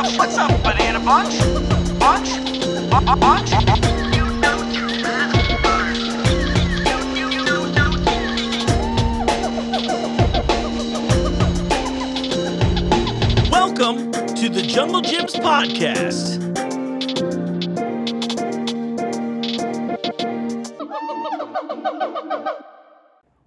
What's up, banana bunch? Bunch? Bunch? Welcome to the Junglejims podcast.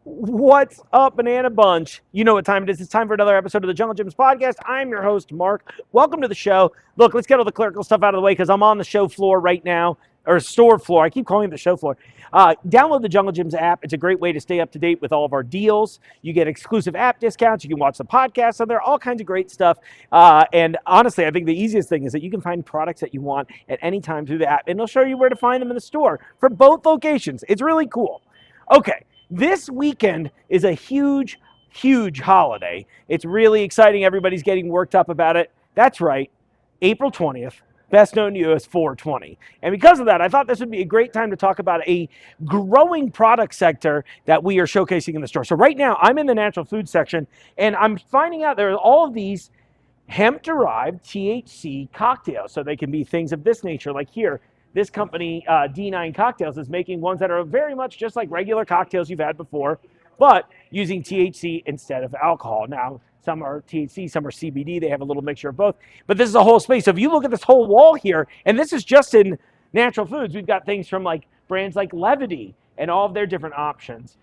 What's up, Banana Bunch? You know what time it is. It's time for another episode of the Junglejims podcast. I'm your host, Mark. Welcome to the show. Look, let's get all the clerical stuff out of the way because I'm on the show floor right now, or store floor. I keep calling it the show floor. Download the Junglejims app. It's a great way to stay up to date with all of our deals. You get exclusive app discounts. You can watch the podcast on there, all kinds of great stuff. And honestly, I think the easiest thing is that you can find products that you want at any time through the app, and it'll show you where to find them in the store for both locations. It's really cool. Okay. This weekend is a huge, huge holiday. It's really exciting. Everybody's getting worked up about it. That's right, April 20th, best known to you as 420. And because of that, I thought this would be a great time to talk about a growing product sector that we are showcasing in the store. So right now, I'm in the natural food section, and I'm finding out there are all of these hemp-derived THC cocktails. So they can be things of this nature, like here. This company, D9 Cocktails, is making ones that are very much just like regular cocktails you've had before, but using THC instead of alcohol. Now, some are THC, some are CBD. They have a little mixture of both. But this is a whole space. So if you look at this whole wall here, and this is just in natural foods, we've got things from like brands like Levity and all of their different options.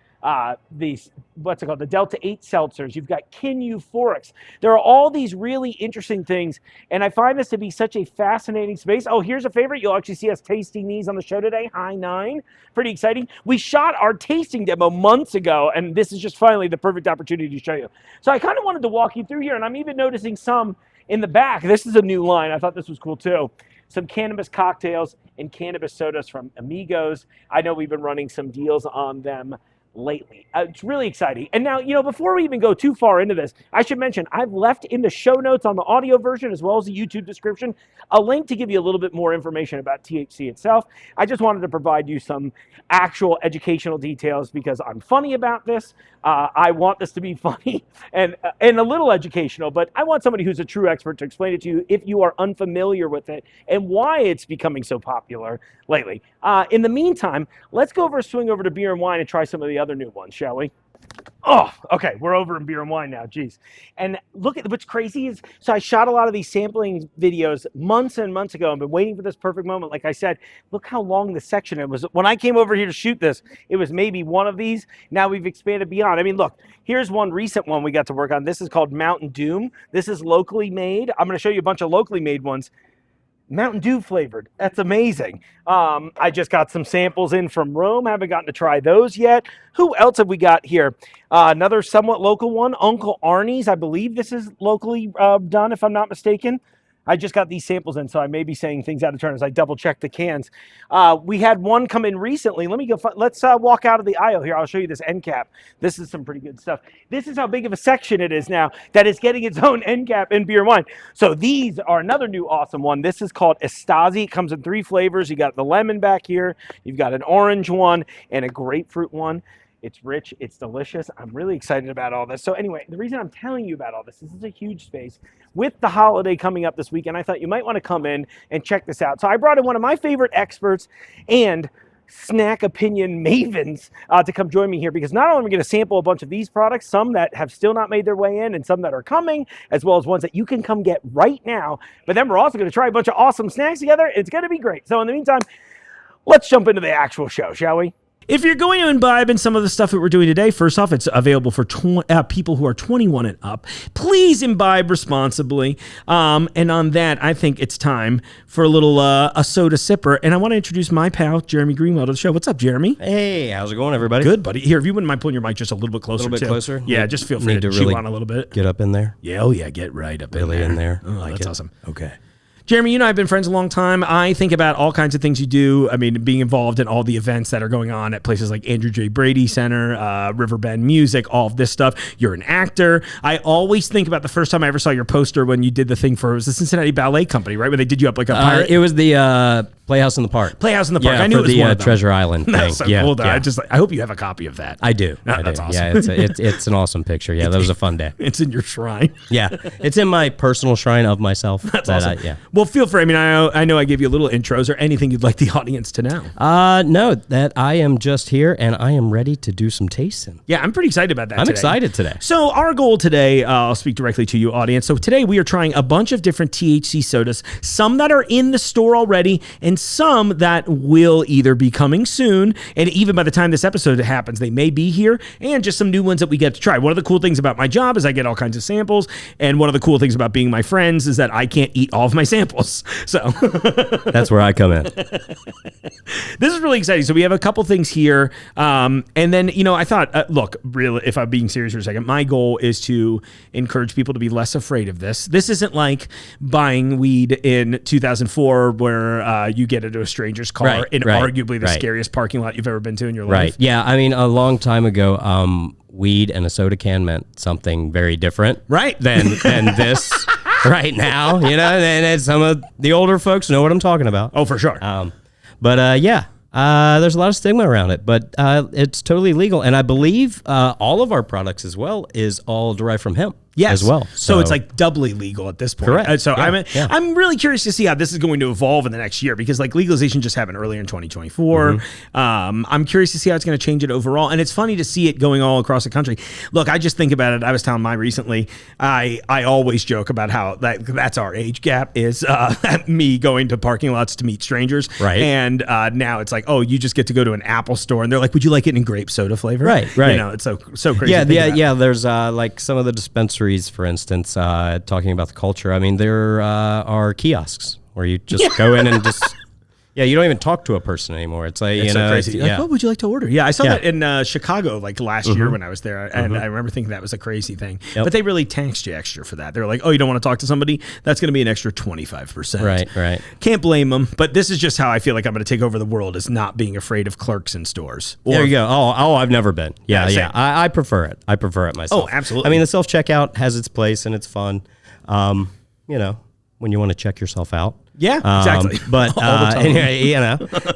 These, what's it called? The Delta 8 seltzers. You've got Kin Euphorics. There are all these really interesting things, and I find this to be such a fascinating space. Oh, here's a favorite. You'll actually see us tasting these on the show today. High 9. Pretty exciting. We shot our tasting demo months ago, and this is just finally the perfect opportunity to show you. So I kind of wanted to walk you through here, and I'm even noticing some in the back. This is a new line. I thought this was cool too. Some cannabis cocktails and cannabis sodas from Amigos. I know we've been running some deals on them lately. It's really exciting. And now, before we even go too far into this, I should mention I've left in the show notes on the audio version as well as the YouTube description a link to give you a little bit more information about THC itself. I just wanted to provide you some actual educational details because I'm funny about this. I want this to be funny and a little educational, but I want somebody who's a true expert to explain it to you if you are unfamiliar with it and why it's becoming so popular lately. In the meantime, let's swing over to beer and wine and try some of the other new ones, shall we? Oh, okay, we're over in beer and wine now, geez. And look at what's crazy is, so I shot a lot of these sampling videos months and months ago. I've been waiting for this perfect moment. Like I said, look how long the section it was. When I came over here to shoot this, it was maybe one of these. Now we've expanded beyond. I mean, look, here's one recent one we got to work on. This is called Mountain Doom. This is locally made. I'm going to show you a bunch of locally made ones. Mountain Dew flavored. That's amazing. I just got some samples in from Rome. Haven't gotten to try those yet. Who else have we got here? Another somewhat local one, Uncle Arnie's. I believe this is locally done, if I'm not mistaken. I just got these samples in, so I may be saying things out of turn as I double check the cans. We had one come in recently. Let's walk out of the aisle here. I'll show you this end cap. This is some pretty good stuff. This is how big of a section it is now that it's getting its own end cap in beer and wine. So these are another new awesome one. This is called Estazzi. It comes in 3 flavors. You got the lemon back here. You've got an orange one and a grapefruit one. It's rich, it's delicious. I'm really excited about all this. So anyway, the reason I'm telling you about all this is a huge space. With the holiday coming up this weekend, I thought you might want to come in and check this out. So I brought in one of my favorite experts and snack opinion mavens to come join me here, because not only are we going to sample a bunch of these products, some that have still not made their way in and some that are coming, as well as ones that you can come get right now. But then we're also going to try a bunch of awesome snacks together. It's going to be great. So in the meantime, let's jump into the actual show, shall we? If you're going to imbibe in some of the stuff that we're doing today, first off, it's available for people who are 21 and up. Please imbibe responsibly. And on that, I think it's time for a little a soda sipper. And I want to introduce my pal, Jeremy Greenwell, to the show. What's up, Jeremy? Hey, how's it going, everybody? Good, buddy. Here, if you wouldn't mind pulling your mic just a little bit closer. A little bit closer? Yeah, just feel free to chew really on a little bit. Get up in there? Yeah, oh yeah, get right up really in there. Oh, that's awesome. Okay. Jeremy, you and I have been friends a long time. I think about all kinds of things you do. I mean, being involved in all the events that are going on at places like Andrew J. Brady Center, Riverbend Music, all of this stuff. You're an actor. I always think about the first time I ever saw your poster when you did the thing for, it was the Cincinnati Ballet Company, right? When they did you up like a pirate? It was the Playhouse in the Park. Playhouse in the Park. Yeah, I knew for it was the one of them. Treasure Island thing. That's so yeah, cool. Though. yeah. I hope you have a copy of that. I do. I That's do. awesome. Yeah, it's an awesome picture. Yeah, that was a fun day. It's in your shrine. Yeah, it's in my personal shrine of myself. That's awesome. Yeah. Well, feel free. I mean, I know I gave you a little intros or anything you'd like the audience to know. No, that I am just here and I am ready to do some tasting. Yeah, I'm pretty excited about that. I'm today. excited today. So our goal today, I'll speak directly to you, audience. So today we are trying a bunch of different THC sodas, some that are in the store already, and some that will either be coming soon, and even by the time this episode happens, they may be here, and just some new ones that we get to try. One of the cool things about my job is I get all kinds of samples, and one of the cool things about being my friends is that I can't eat all of my samples. So That's where I come in. this is really exciting. So we have a couple things here, and then I thought, look, really, if I'm being serious for a second, my goal is to encourage people to be less afraid of this. This isn't like buying weed in 2004 where you get into a stranger's car in arguably the scariest parking lot you've ever been to in your life. Right. Yeah. I mean, a long time ago, weed and a soda can meant something very different. Right. Than this right now. And some of the older folks know what I'm talking about. Oh, for sure. There's a lot of stigma around it, but it's totally legal. And I believe all of our products as well is all derived from hemp. Yes. As well. So it's like doubly legal at this point. Correct. So Yeah. I'm really curious to see how this is going to evolve in the next year because like legalization just happened earlier in 2024. I'm curious to see how it's going to change it overall. And it's funny to see it going all across the country. Look, I just think about it. I was telling mine recently, I always joke about how that's our age gap is me going to parking lots to meet strangers. Right. And now it's like, oh, you just get to go to an Apple store and they're like, would you like it in grape soda flavor? Right. It's so crazy. Yeah. There's like some of the dispensaries, for instance, talking about the culture. I mean, there are kiosks where you just go in and just you don't even talk to a person anymore. It's like it's so crazy. Yeah. Like, what would you like to order? Yeah, I saw that in Chicago like last year when I was there, and I remember thinking that was a crazy thing. Yep. But they really taxed you extra for that. They're like, oh, you don't want to talk to somebody? That's going to be an extra 25%. Right. Can't blame them. But this is just how I feel like I'm going to take over the world: is not being afraid of clerks in stores. There you go. Oh, I've never been. Yeah. I prefer it. I prefer it myself. Oh, absolutely. I mean, the self checkout has its place and it's fun. When you want to check yourself out. Yeah, exactly. But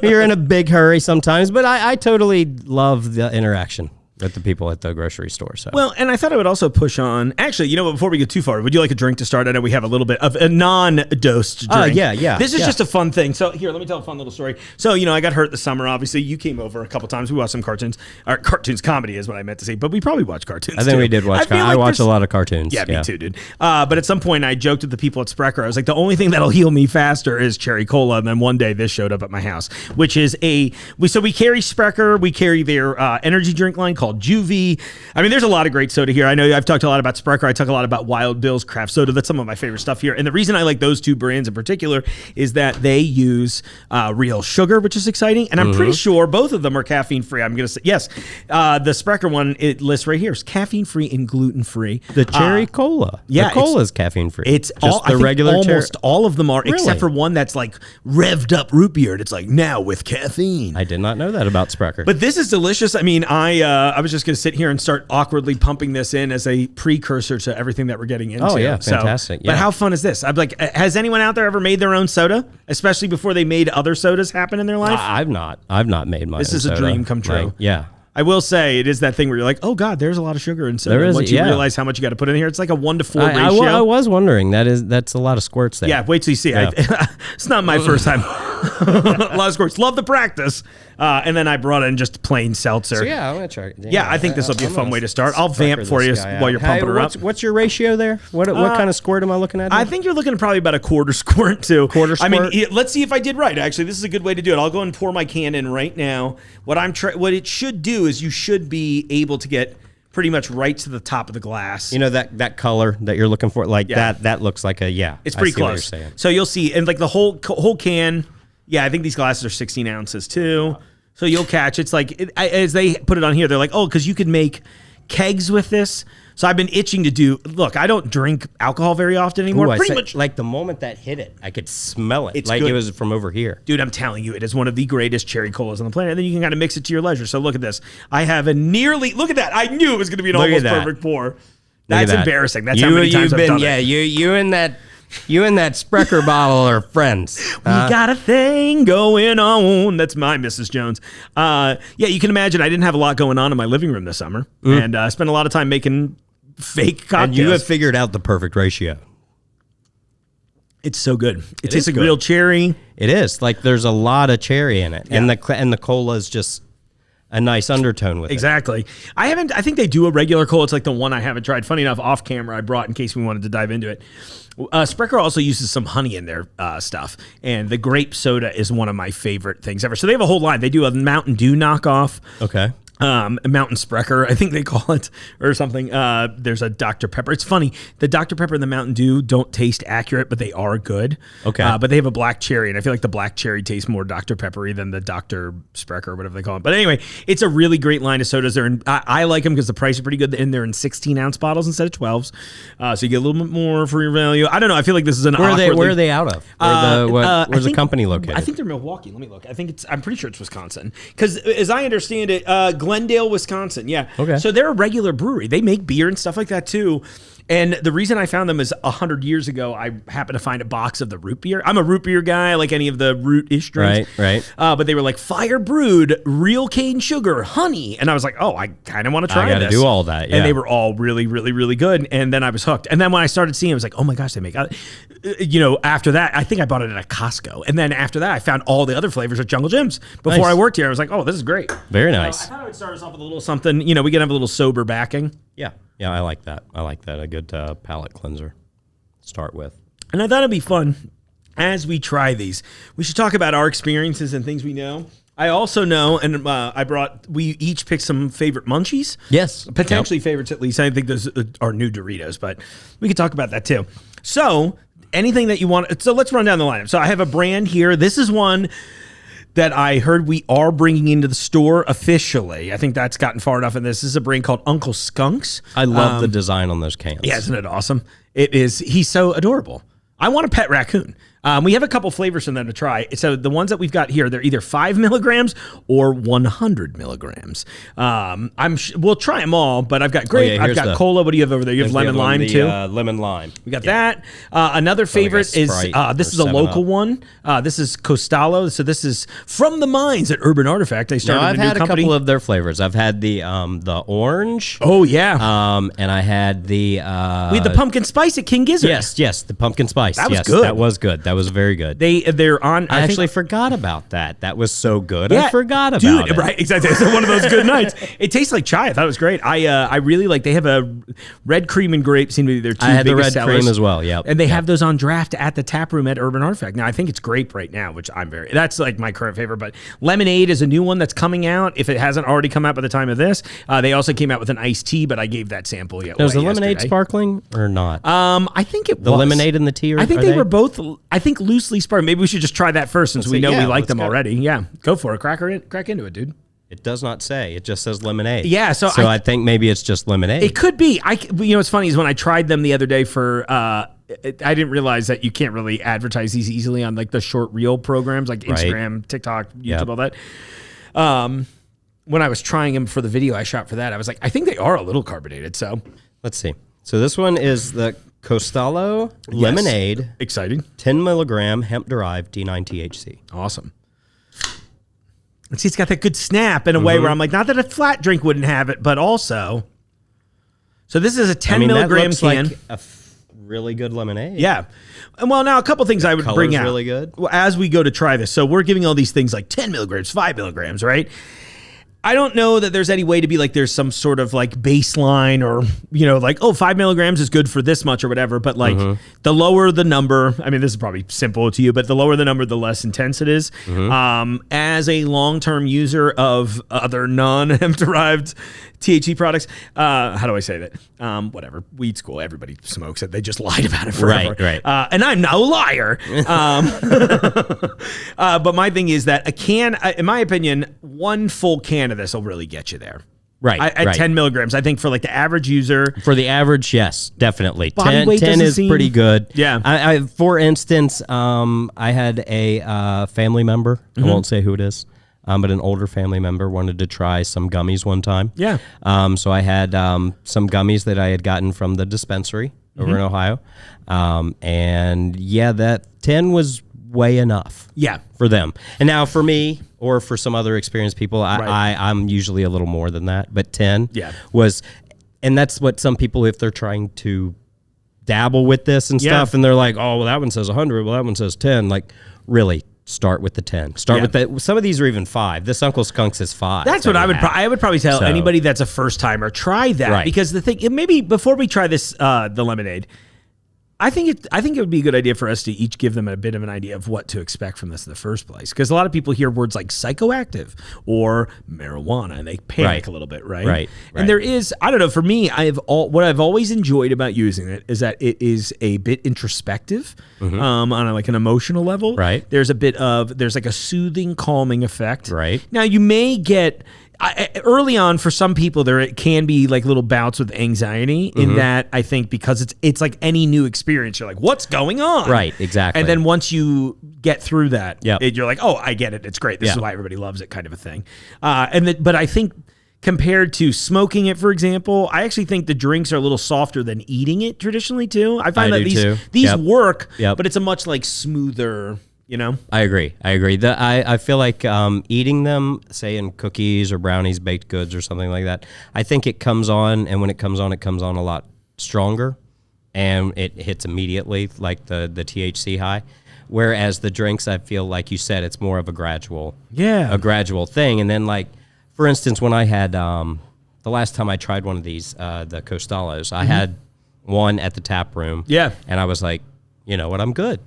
you're in a big hurry sometimes. But I totally love the interaction with the people at the grocery store. So well, and I thought I would also push on. Actually, before we get too far, would you like a drink to start? I know we have a little bit of a non-dosed drink. Yeah. This is just a fun thing. So here, let me tell a fun little story. So I got hurt this summer. Obviously, you came over a couple times. We watched some cartoons. Or cartoons, comedy is what I meant to say. But we probably watched cartoons. I think too. we did watch. I watch a lot of cartoons. Yeah, me too, dude. But at some point, I joked with the people at Sprecher. I was like, the only thing that'll heal me faster is cherry cola. And then one day, this showed up at my house, which is we carry Sprecher. We carry their energy drink line called Juvie. I mean, there's a lot of great soda here. I know I've talked a lot about Sprecher. I talk a lot about Wild Bill's craft soda. That's some of my favorite stuff here. And the reason I like those two brands in particular is that they use real sugar, which is exciting. And I'm pretty sure both of them are caffeine free. I'm going to say, yes. The Sprecher one, it lists right here, is caffeine free and gluten free. The cherry cola. Yeah. The cola is caffeine free. It's just all, the regular almost all of them are, Really? except for one that's like revved up root beer. And it's like now with caffeine. I did not know that about Sprecher. But this is delicious. I mean, I was just going to sit here and start awkwardly pumping this in as a precursor to everything that we're getting into. Oh, yeah. Fantastic. But how fun is this? I'm like, has anyone out there ever made their own soda? Especially before they made other sodas happen in their life? I've not made my This own is a soda. dream come true. Yeah. I will say it is that thing where you're like, oh God, there's a lot of sugar in soda. There is, Once you yeah. realize how much you got to put in here, it's like a 1 to 4 ratio. I was wondering. That's a lot of squirts there. Yeah, wait till you see. Yeah. It's not my first time. A lot of squirts. Love the practice. And then I brought in just plain seltzer. So yeah, I'm gonna try it. Yeah, I think this will be a fun way to start. I'll vamp for you while you're pumping her up. What's your ratio there? What kind of squirt am I looking at? I think you're looking at probably about a quarter squirt too. Quarter squirt? I mean, let's see if I did right. Actually, this is a good way to do it. I'll go and pour my can in right now. What it should do is you should be able to get pretty much right to the top of the glass. That color that you're looking for, like that looks like It's pretty close. So you'll see, and like the whole can. Yeah, I think these glasses are 16 ounces too. So you'll catch. It's like as they put it on here, they're like, oh, because you could make kegs with this. So I've been itching to do. Look, I don't drink alcohol very often anymore. Ooh, pretty much. Like the moment that hit it, I could smell it. It's like good. it was from over here. Dude, I'm telling you, it is one of the greatest cherry colas on the planet. And then you can kind of mix it to your leisure. So look at this. I have a look at that. I knew it was going to be an almost perfect pour. That's embarrassing. That's how many times I've done it. Yeah, you and that You and that Sprecher bottle are friends. We got a thing going on. That's my Mrs. Jones. Yeah, you can imagine I didn't have a lot going on in my living room this summer. And I spent a lot of time making fake cocktails. And you have figured out the perfect ratio. It's so good. It tastes like good. real cherry. It is. Like there's a lot of cherry in it. Yeah. And the cola is just a nice undertone with Exactly. I think they do a regular cola. It's like the one I haven't tried. Funny enough, off camera, I brought in case we wanted to dive into it. Sprecher also uses some honey in their stuff, and the grape soda is one of my favorite things ever. So they have a whole line. They do a Mountain Dew knockoff. Okay. Mountain Sprecher, I think they call it, or something. There's a Dr. Pepper. It's funny. The Dr. Pepper and the Mountain Dew don't taste accurate, but they are good. Okay. But they have a black cherry, and I feel like the black cherry tastes more Dr. Peppery than the Dr. Sprecher, or whatever they call it. But anyway, it's a really great line of sodas. I like them because the price is pretty good, and they're in 16-ounce bottles instead of 12s. So you get a little bit more for your value. I don't know. I feel like this is an Where are they out of? Where's the company located? I think they're Milwaukee. Let me look. I'm pretty sure it's Wisconsin. Because as I understand it, Glendale, Wisconsin. Yeah. Okay. So they're a regular brewery. They make beer and stuff like that too. And the reason I found them is 100 years ago, I happened to find a box of the root beer. I'm a root beer guy. I like any of the root-ish drinks. Right. But they were like fire brewed, real cane sugar, honey. And I was like, oh, I kind of want to try this. I got to do all that. Yeah. And they were all really, really, really good. And then I was hooked. And then when I started seeing it, I was like, oh my gosh, they make, after that, I think I bought it at a Costco. And then after that, I found all the other flavors at Junglejims. Before Nice. I worked here, I was like, oh, this is great. Very nice. I thought I would start us off with a little something. We can have a little sober backing. Yeah, I like that. A good palate cleanser to start with. And I thought it'd be fun as we try these. We should talk about our experiences and things we know. I also know, and we each picked some favorite munchies. Yes. Potentially favorites at least. I think those are new Doritos, but we could talk about that too. So anything that you want. So let's run down the lineup. So I have a brand here. This is one that I heard we are bringing into the store officially. I think that's gotten far enough in this. This is a brand called Uncle Skunks. I love the design on those cans. Yeah, isn't it awesome? It is. He's so adorable. I want a pet raccoon. We have a couple flavors from them to try. So the ones that we've got here, they're either 5 milligrams or 100 milligrams. We'll try them all, but I've got grape. I've got cola. What do you have over there? You have lemon lime too? Lemon lime. We got that. Another favorite is, this is a local one. This is Coastalo. So this is from the mines at Urban Artifact. They started I've a new had company. a couple of their flavors. I've had the orange. Oh, yeah. And I had the... we had the pumpkin spice at King Gizzard. Yes, the pumpkin spice. That was good. That was good. That was very good. They're on... I actually forgot about that. That was so good. I forgot about it. Right, exactly. It's one of those good nights. It tastes like chai. I thought it was great. I really like... They have a red cream and grape seem to be their two biggest sellers. I had the red cream as well, yep. And they have those on draft at the tap room at Urban Artifact. Now, I think it's grape right now, which that's like my current favorite. But lemonade is a new one that's coming out. If it hasn't already come out by the time of this. They also came out with an iced tea, but I gave that sample yet. Was the lemonade sparkling or not? I think it was. The lemonade and the tea? I think they were both, I think, loosely sparkling. Maybe we should just try that first since we know we like them already. Yeah, go for it. Crack into it, dude. It does not say. It just says lemonade. Yeah, so I think maybe it's just lemonade. It could be. What's funny is when I tried them the other day for, I didn't realize that you can't really advertise these easily on like the short reel programs like Instagram, TikTok, YouTube, all that. When I was trying them for the video I shot for that, I was like, I think they are a little carbonated. So let's see. So this one is the Coastalo lemonade. Exciting. 10 milligram hemp derived D9 THC. Awesome. And see, it's got that good snap in a way where I'm like, not that a flat drink wouldn't have it, but also. So this is a 10 milligram can. Like a really good lemonade. Yeah. And well, now a couple things I would bring out. Really good. As we go to try this. So we're giving all these things like 10 milligrams, 5 milligrams, right? I don't know that there's any way to be like there's some sort of like baseline or, like, 5 milligrams is good for this much or whatever. But like the lower the number, I mean, this is probably simple to you, but the lower the number, the less intense it is. As a long-term user of other non-hemp derived THC products, how do I say that? Whatever. Weed school, everybody smokes it. They just lied about it forever. Right. And I'm no liar. But my thing is that a can, in my opinion, one full can of this will really get you there. Right. At 10 milligrams. I think for like the average user. For the average, yes, definitely. Body weight 10 is pretty good. Yeah. For instance, I had a family member. I won't say who it is. But an older family member wanted to try some gummies one time. Yeah. So I had some gummies that I had gotten from the dispensary. over in Ohio. And yeah, that 10 was way enough. Yeah. For them. And now for me or for some other experienced people, I'm usually a little more than that, but 10 was, and that's what some people, if they're trying to dabble with this and stuff, and they're like, oh, well, that one says 100, well, that one says 10, like, really start with the 10. Start with that. Some of these are even 5. This Uncle Skunk says 5. That's what I would probably tell anybody that's a first timer, try that, because the thing, maybe before we try this, the lemonade, I think it would be a good idea for us to each give them a bit of an idea of what to expect from this in the first place. Because a lot of people hear words like psychoactive or marijuana and they panic a little bit, right? And there is, I don't know, for me, what I've always enjoyed about using it is that it is a bit introspective on like an emotional level. There's there's like a soothing, calming effect. Now you may get, early on, for some people, there can be like little bouts with anxiety in that, I think, because it's like any new experience. You're like, what's going on? Exactly. And then once you get through that, you're like, oh, I get it. It's great. This is why everybody loves it, kind of a thing. But I think compared to smoking it, for example, I actually think the drinks are a little softer than eating it traditionally too. I find that these work, but it's a much like smoother. You know, I agree. I feel like eating them, say in cookies or brownies, baked goods or something like that, I think it comes on, and when it comes on a lot stronger, and it hits immediately, like the THC high. Whereas the drinks, I feel like you said, it's more of a gradual thing. And then, like, for instance, when I had the last time I tried one of these, the Coastalos, I had one at the tap room. And I was like, you know what, I'm good.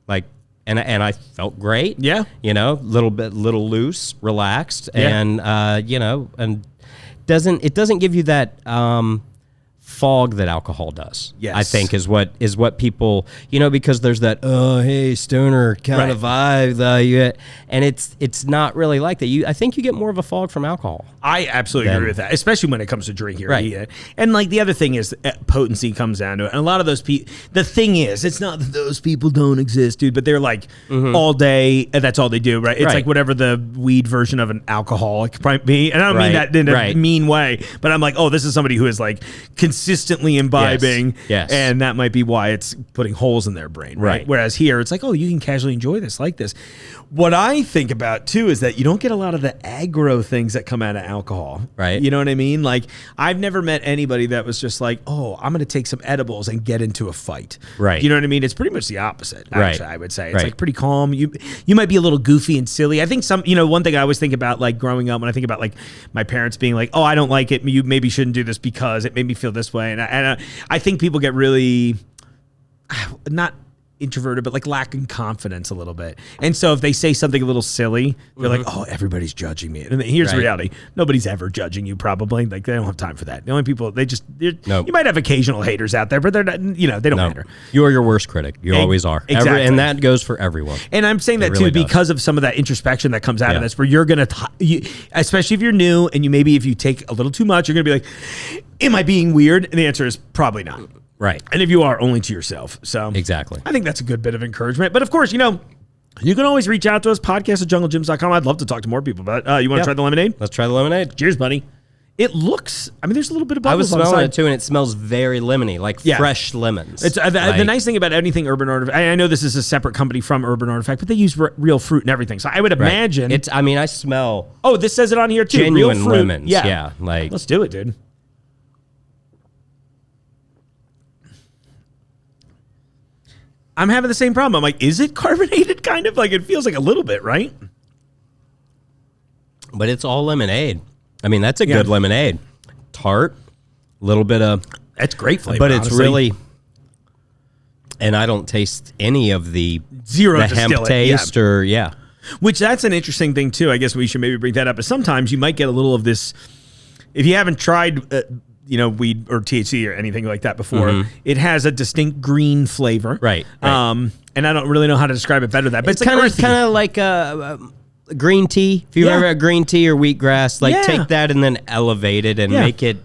Like. And I felt great. You know, little loose, relaxed, and you know, and it doesn't give you that fog that alcohol does. I think is what people, you know, because there's that hey, stoner kind of vibe, and it's not really like that. I think you get more of a fog from alcohol. I absolutely agree with that, especially when it comes to drinking. And like the other thing is potency comes down to it. And a lot of those people, the thing is, it's not that those people don't exist, dude, but they're like all day, and that's all they do, right? It's like whatever the weed version of an alcoholic might be. And I don't mean that in a mean way, but I'm like, oh, this is somebody who is like consistently imbibing, and that might be why it's putting holes in their brain, right? Whereas here, it's like, oh, you can casually enjoy this like this. What I think about too is that you don't get a lot of the aggro things that come out of alcohol, right? You know what I mean? Like, I've never met anybody that was just like, oh, I'm going to take some edibles and get into a fight, right? You know what I mean? It's pretty much the opposite, actually, I would say. It's like pretty calm. You might be a little goofy and silly. I think one thing I always think about, like growing up, when I think about like my parents being like, oh, I don't like it, you maybe shouldn't do this because it made me feel this way, and I think people get really not introverted, but like lacking confidence a little bit. And so if they say something a little silly, they're like, oh, everybody's judging me. And here's the reality. Nobody's ever judging you, probably. Like, they don't have time for that. The only people, you might have occasional haters out there, but they're not, they don't matter. You are your worst critic. You always are. Exactly. And that goes for everyone. And I'm saying that really too, because of some of that introspection that comes out of this, where you're going to, especially if you're new and if you take a little too much, you're going to be like, am I being weird? And the answer is probably not. Right. And if you are, only to yourself. So exactly. I think that's a good bit of encouragement. But of course, you can always reach out to us, podcast@junglejims.com. I'd love to talk to more people. But you want to try the lemonade? Let's try the lemonade. Cheers, buddy. It looks, there's a little bit of bubbles. I was smelling it too, and it smells very lemony, like fresh lemons. It's the nice thing about anything Urban Artifact, I know this is a separate company from Urban Artifact, but they use real fruit and everything. So I would imagine. I smell. Oh, this says it on here too. Genuine real fruit. lemons. Yeah. Let's do it, dude. I'm having the same problem. I'm like, is it carbonated? Kind of like, it feels like a little bit, right? But it's all lemonade. That's a good lemonade. Tart, a little bit of... That's great flavor, but it's really... And I don't taste any of the hemp taste or... Which that's an interesting thing too. I guess we should maybe bring that up. But sometimes you might get a little of this... If you haven't tried... weed or THC or anything like that before, it has a distinct green flavor. Right. And I don't really know how to describe it better than that. But it's kind of like green tea. If you ever had green tea or wheatgrass, take that and then elevate it and make it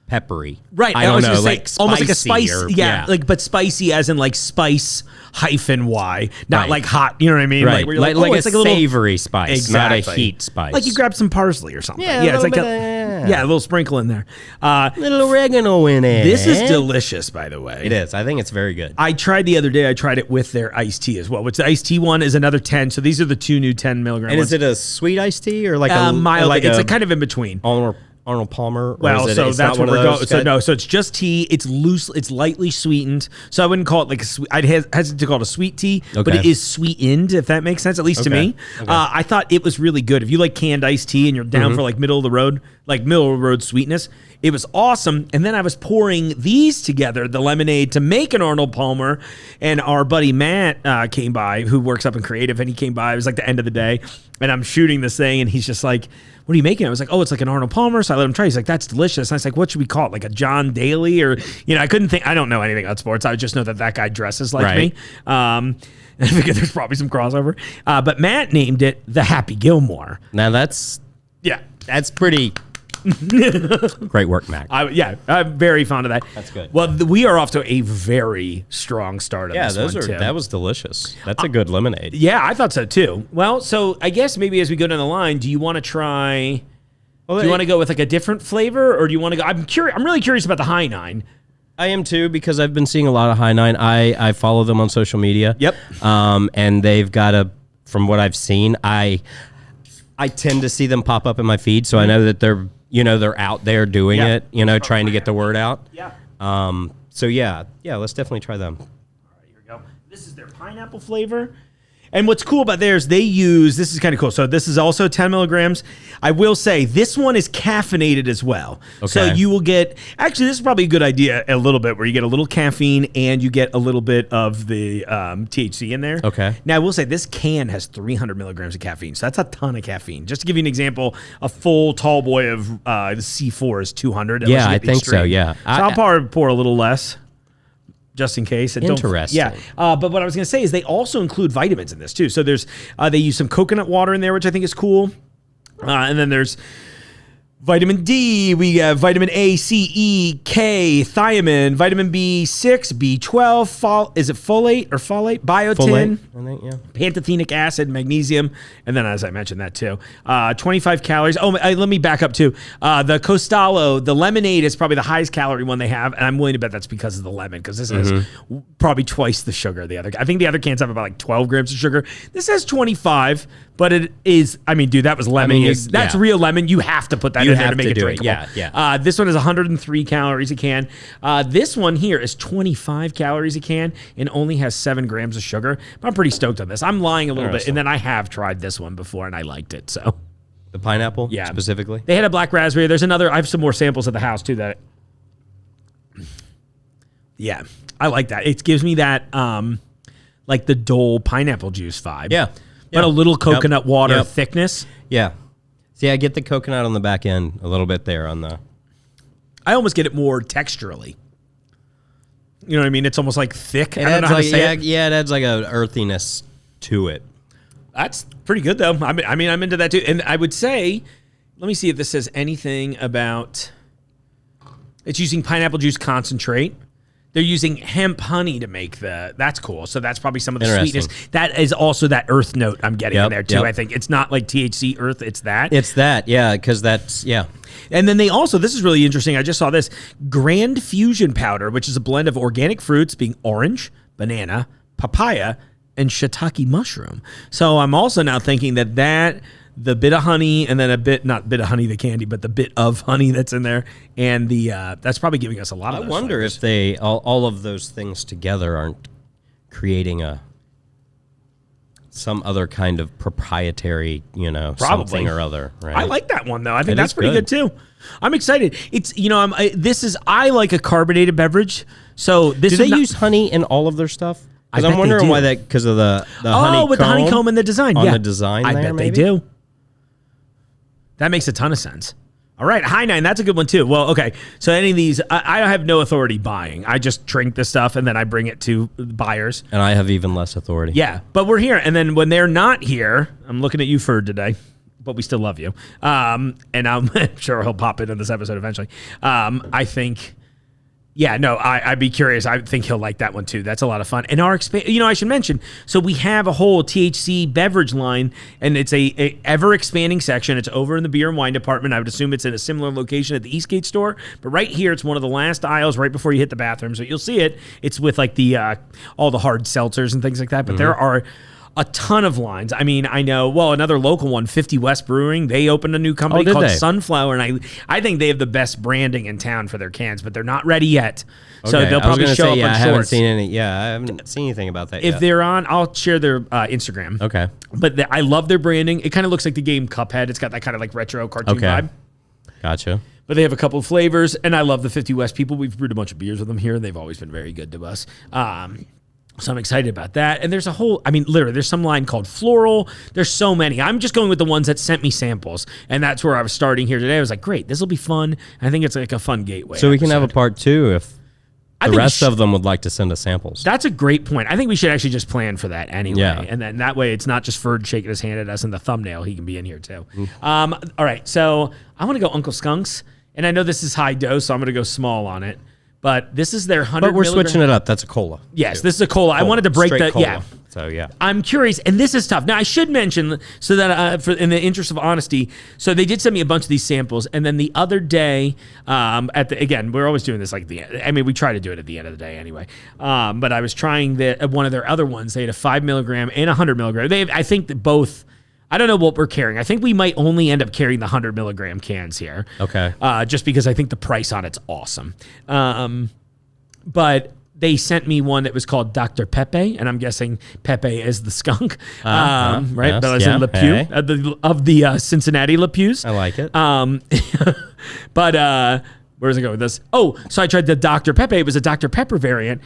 peppery. Right. I don't know, like almost like a spice. But spicy as in like spice -y, not like hot. You know what I mean? Right. Like, like it's a savory spice, not a heat spice. Like you grab some parsley or something. Yeah, it's like Yeah, a little sprinkle in there. Little oregano in it. This is delicious, by the way. It is. I think it's very good. I tried the other day. I tried it with their iced tea as well, which the iced tea one is another 10. So these are the 2 new 10 milligram And ones. is it a sweet iced tea or like a mild? Like it's a kind of in between. Arnold Palmer? Well, is it, so it's that's not what one we're of going. those So guys? no, so it's just tea. It's loose. It's lightly sweetened. So I wouldn't call it like a sweet. I'd hesitate to call it a sweet tea, but Okay. it is sweetened, if that makes sense. At least to me, I thought it was really good. If you like canned iced tea and you're down for like middle of the road sweetness, it was awesome. And then I was pouring these together, the lemonade, to make an Arnold Palmer. And our buddy Matt came by, who works up in creative, and he came by. It was like the end of the day, and I'm shooting this thing, and he's just like, "What are you making?" I was like, "Oh, it's like an Arnold Palmer." So I let him try. He's like, "That's delicious." And I was like, "What should we call it? Like a John Daly?" Or, I couldn't think. I don't know anything about sports. I just know that guy dresses like me. And I figured there's probably some crossover. But Matt named it the Happy Gilmore. Now that's pretty great work, Mac. I'm very fond of that. That's good. Well, we are off to a very strong start on this one, too. That was delicious. That's a good lemonade. Yeah, I thought so, too. Well, so I guess maybe as we go down the line, do you want to try... do you want to go with like a different flavor, or do you want to go... I'm really curious about the High Nine. I am too, because I've been seeing a lot of High Nine. I follow them on social media. Yep. And they've got from what I've seen, I tend to see them pop up in my feed, so I know that they're out there doing it, trying to get the word out. Yeah. So let's definitely try them. All right, here we go. This is their pineapple flavor. And what's cool about theirs, this is kind of cool. So this is also 10 milligrams. I will say this one is caffeinated as well. Okay. So you will get, actually this is probably a good idea a little bit, where you get a little caffeine and you get a little bit of the THC in there. Okay. Now I will say this can has 300 milligrams of caffeine. So that's a ton of caffeine. Just to give you an example, a full tall boy of the C4 is 200. Yeah, I think so, yeah. So I'll probably pour a little less, just in case. And Interesting. but what I was going to say is they also include vitamins in this too. So there's they use some coconut water in there, which I think is cool. And then there's vitamin D, we have vitamin A, C, E, K, thiamine, vitamin B6, B12, is it folate or folate? Biotin, I think, yeah. pantothenic acid, magnesium, and then as I mentioned that too, 25 calories. Oh, let me back up too. The Coastalo, the lemonade is probably the highest calorie one they have, and I'm willing to bet that's because of the lemon, because this has probably twice the sugar. I think the other cans have about like 12 grams of sugar. This has 25, but it is, dude, that was lemon. That's real lemon. You have to put that in there to make it drinkable. Yeah. This one is 103 calories a can. This one here is 25 calories a can and only has 7 grams of sugar. I'm pretty stoked on this. I'm lying a little bit, and then I have tried this one before and I liked it. So The pineapple, Yeah. specifically? they had a black raspberry. There's another. I have some more samples at the house too. Yeah, I like that. It gives me that like the Dole pineapple juice vibe. Yeah. But a little coconut water Yep. thickness. Yeah. See, I get the coconut on the back end a little bit there on the... I almost get it more texturally. You know what I mean? It's almost like thick. It I don't know adds how to like, say it. yeah, it adds like an earthiness to it. That's pretty good, though. I'm into that, too. And I would say, let me see if this says anything about... It's using pineapple juice concentrate. They're using hemp honey to make that's cool. So that's probably some of the sweetness. That is also that earth note I'm getting in there, too, I think. It's not like THC earth, it's that. It's that, yeah, because that's, yeah. And then they also, this is really interesting, I just saw this, Grand Fusion Powder, which is a blend of organic fruits being orange, banana, papaya, and shiitake mushroom. So I'm also now thinking that the bit of honey and then not bit of honey, the candy, but the bit of honey that's in there, and that's probably giving us a lot of those I wonder flavors. if they, all of those things together aren't creating some other kind of proprietary, something or other, right? I like that one, though. I think It that's is pretty good, too. I'm excited. It's, I like a carbonated beverage, so this Do is they use honey in all of their stuff? I Because bet I'm they wondering do. why that, because of the honeycomb. Oh, with the honeycomb and the design. On yeah. the design I there, bet maybe? they do. That makes a ton of sense. All right, High Nine, that's a good one too. Well, okay, so any of these, I have no authority buying. I just drink the stuff and then I bring it to buyers. And I have even less authority. Yeah, but we're here. And then when they're not here, I'm looking at you, Ferd, today, but we still love you. And I'm sure he'll pop into this episode eventually. I think Yeah, no, I'd be curious. I think he'll like that one too. That's a lot of fun. And our I should mention, so we have a whole THC beverage line, and it's a ever expanding section. It's over in the beer and wine department. I would assume it's in a similar location at the Eastgate store, but right here, it's one of the last aisles right before you hit the bathroom. So you'll see it. It's with like the all the hard seltzers and things like that. But there are a ton of lines. I mean, I know, well, another local one, 50 West Brewing, they opened a new company called Sunflower, and I think they have the best branding in town for their cans, but they're not ready yet. So they'll probably show up on shorts. I haven't seen any. Yeah, I haven't seen anything about that yet. If they're on, I'll share their Instagram. Okay. But I love their branding. It kind of looks like the game Cuphead. It's got that kind of like retro cartoon vibe. Gotcha. But they have a couple of flavors, and I love the 50 West people. We've brewed a bunch of beers with them here, and they've always been very good to us. So I'm excited about that. And there's a whole, I mean, literally, there's some line called Floral. There's so many. I'm just going with the ones that sent me samples. And that's where I was starting here today. I was like, great, this will be fun. I think it's like a fun gateway. So we can have a part 2 if the rest of them would like to send us samples. That's a great point. I think we should actually just plan for that anyway. Yeah. And then that way it's not just Ferd shaking his hand at us in the thumbnail. He can be in here too. All right. So I want to go Uncle Skunks. And I know this is high dose, so I'm going to go small on it. But this is their 100 But we're switching it up. That's a cola. Yes, this is a cola. I wanted to break that. Cola. Yeah. So, yeah. I'm curious, and this is tough. Now, I should mention, so that in the interest of honesty, so they did send me a bunch of these samples, and then the other day, again, we're always doing this like we try to do it at the end of the day anyway. But I was trying one of their other ones. They had a 5 milligram and a 100 milligram. I think that both. I don't know what we're carrying. I think we might only end up carrying the 100 milligram cans here. Okay. Just because I think the price on it's awesome. But they sent me one that was called Dr. Pepe, and I'm guessing Pepe is the skunk, right? Yes, But as in Le Pew, of the Cincinnati Le Pews. I like it. But where does it go with this? Oh, so I tried the Dr. Pepe. It was a Dr. Pepper variant.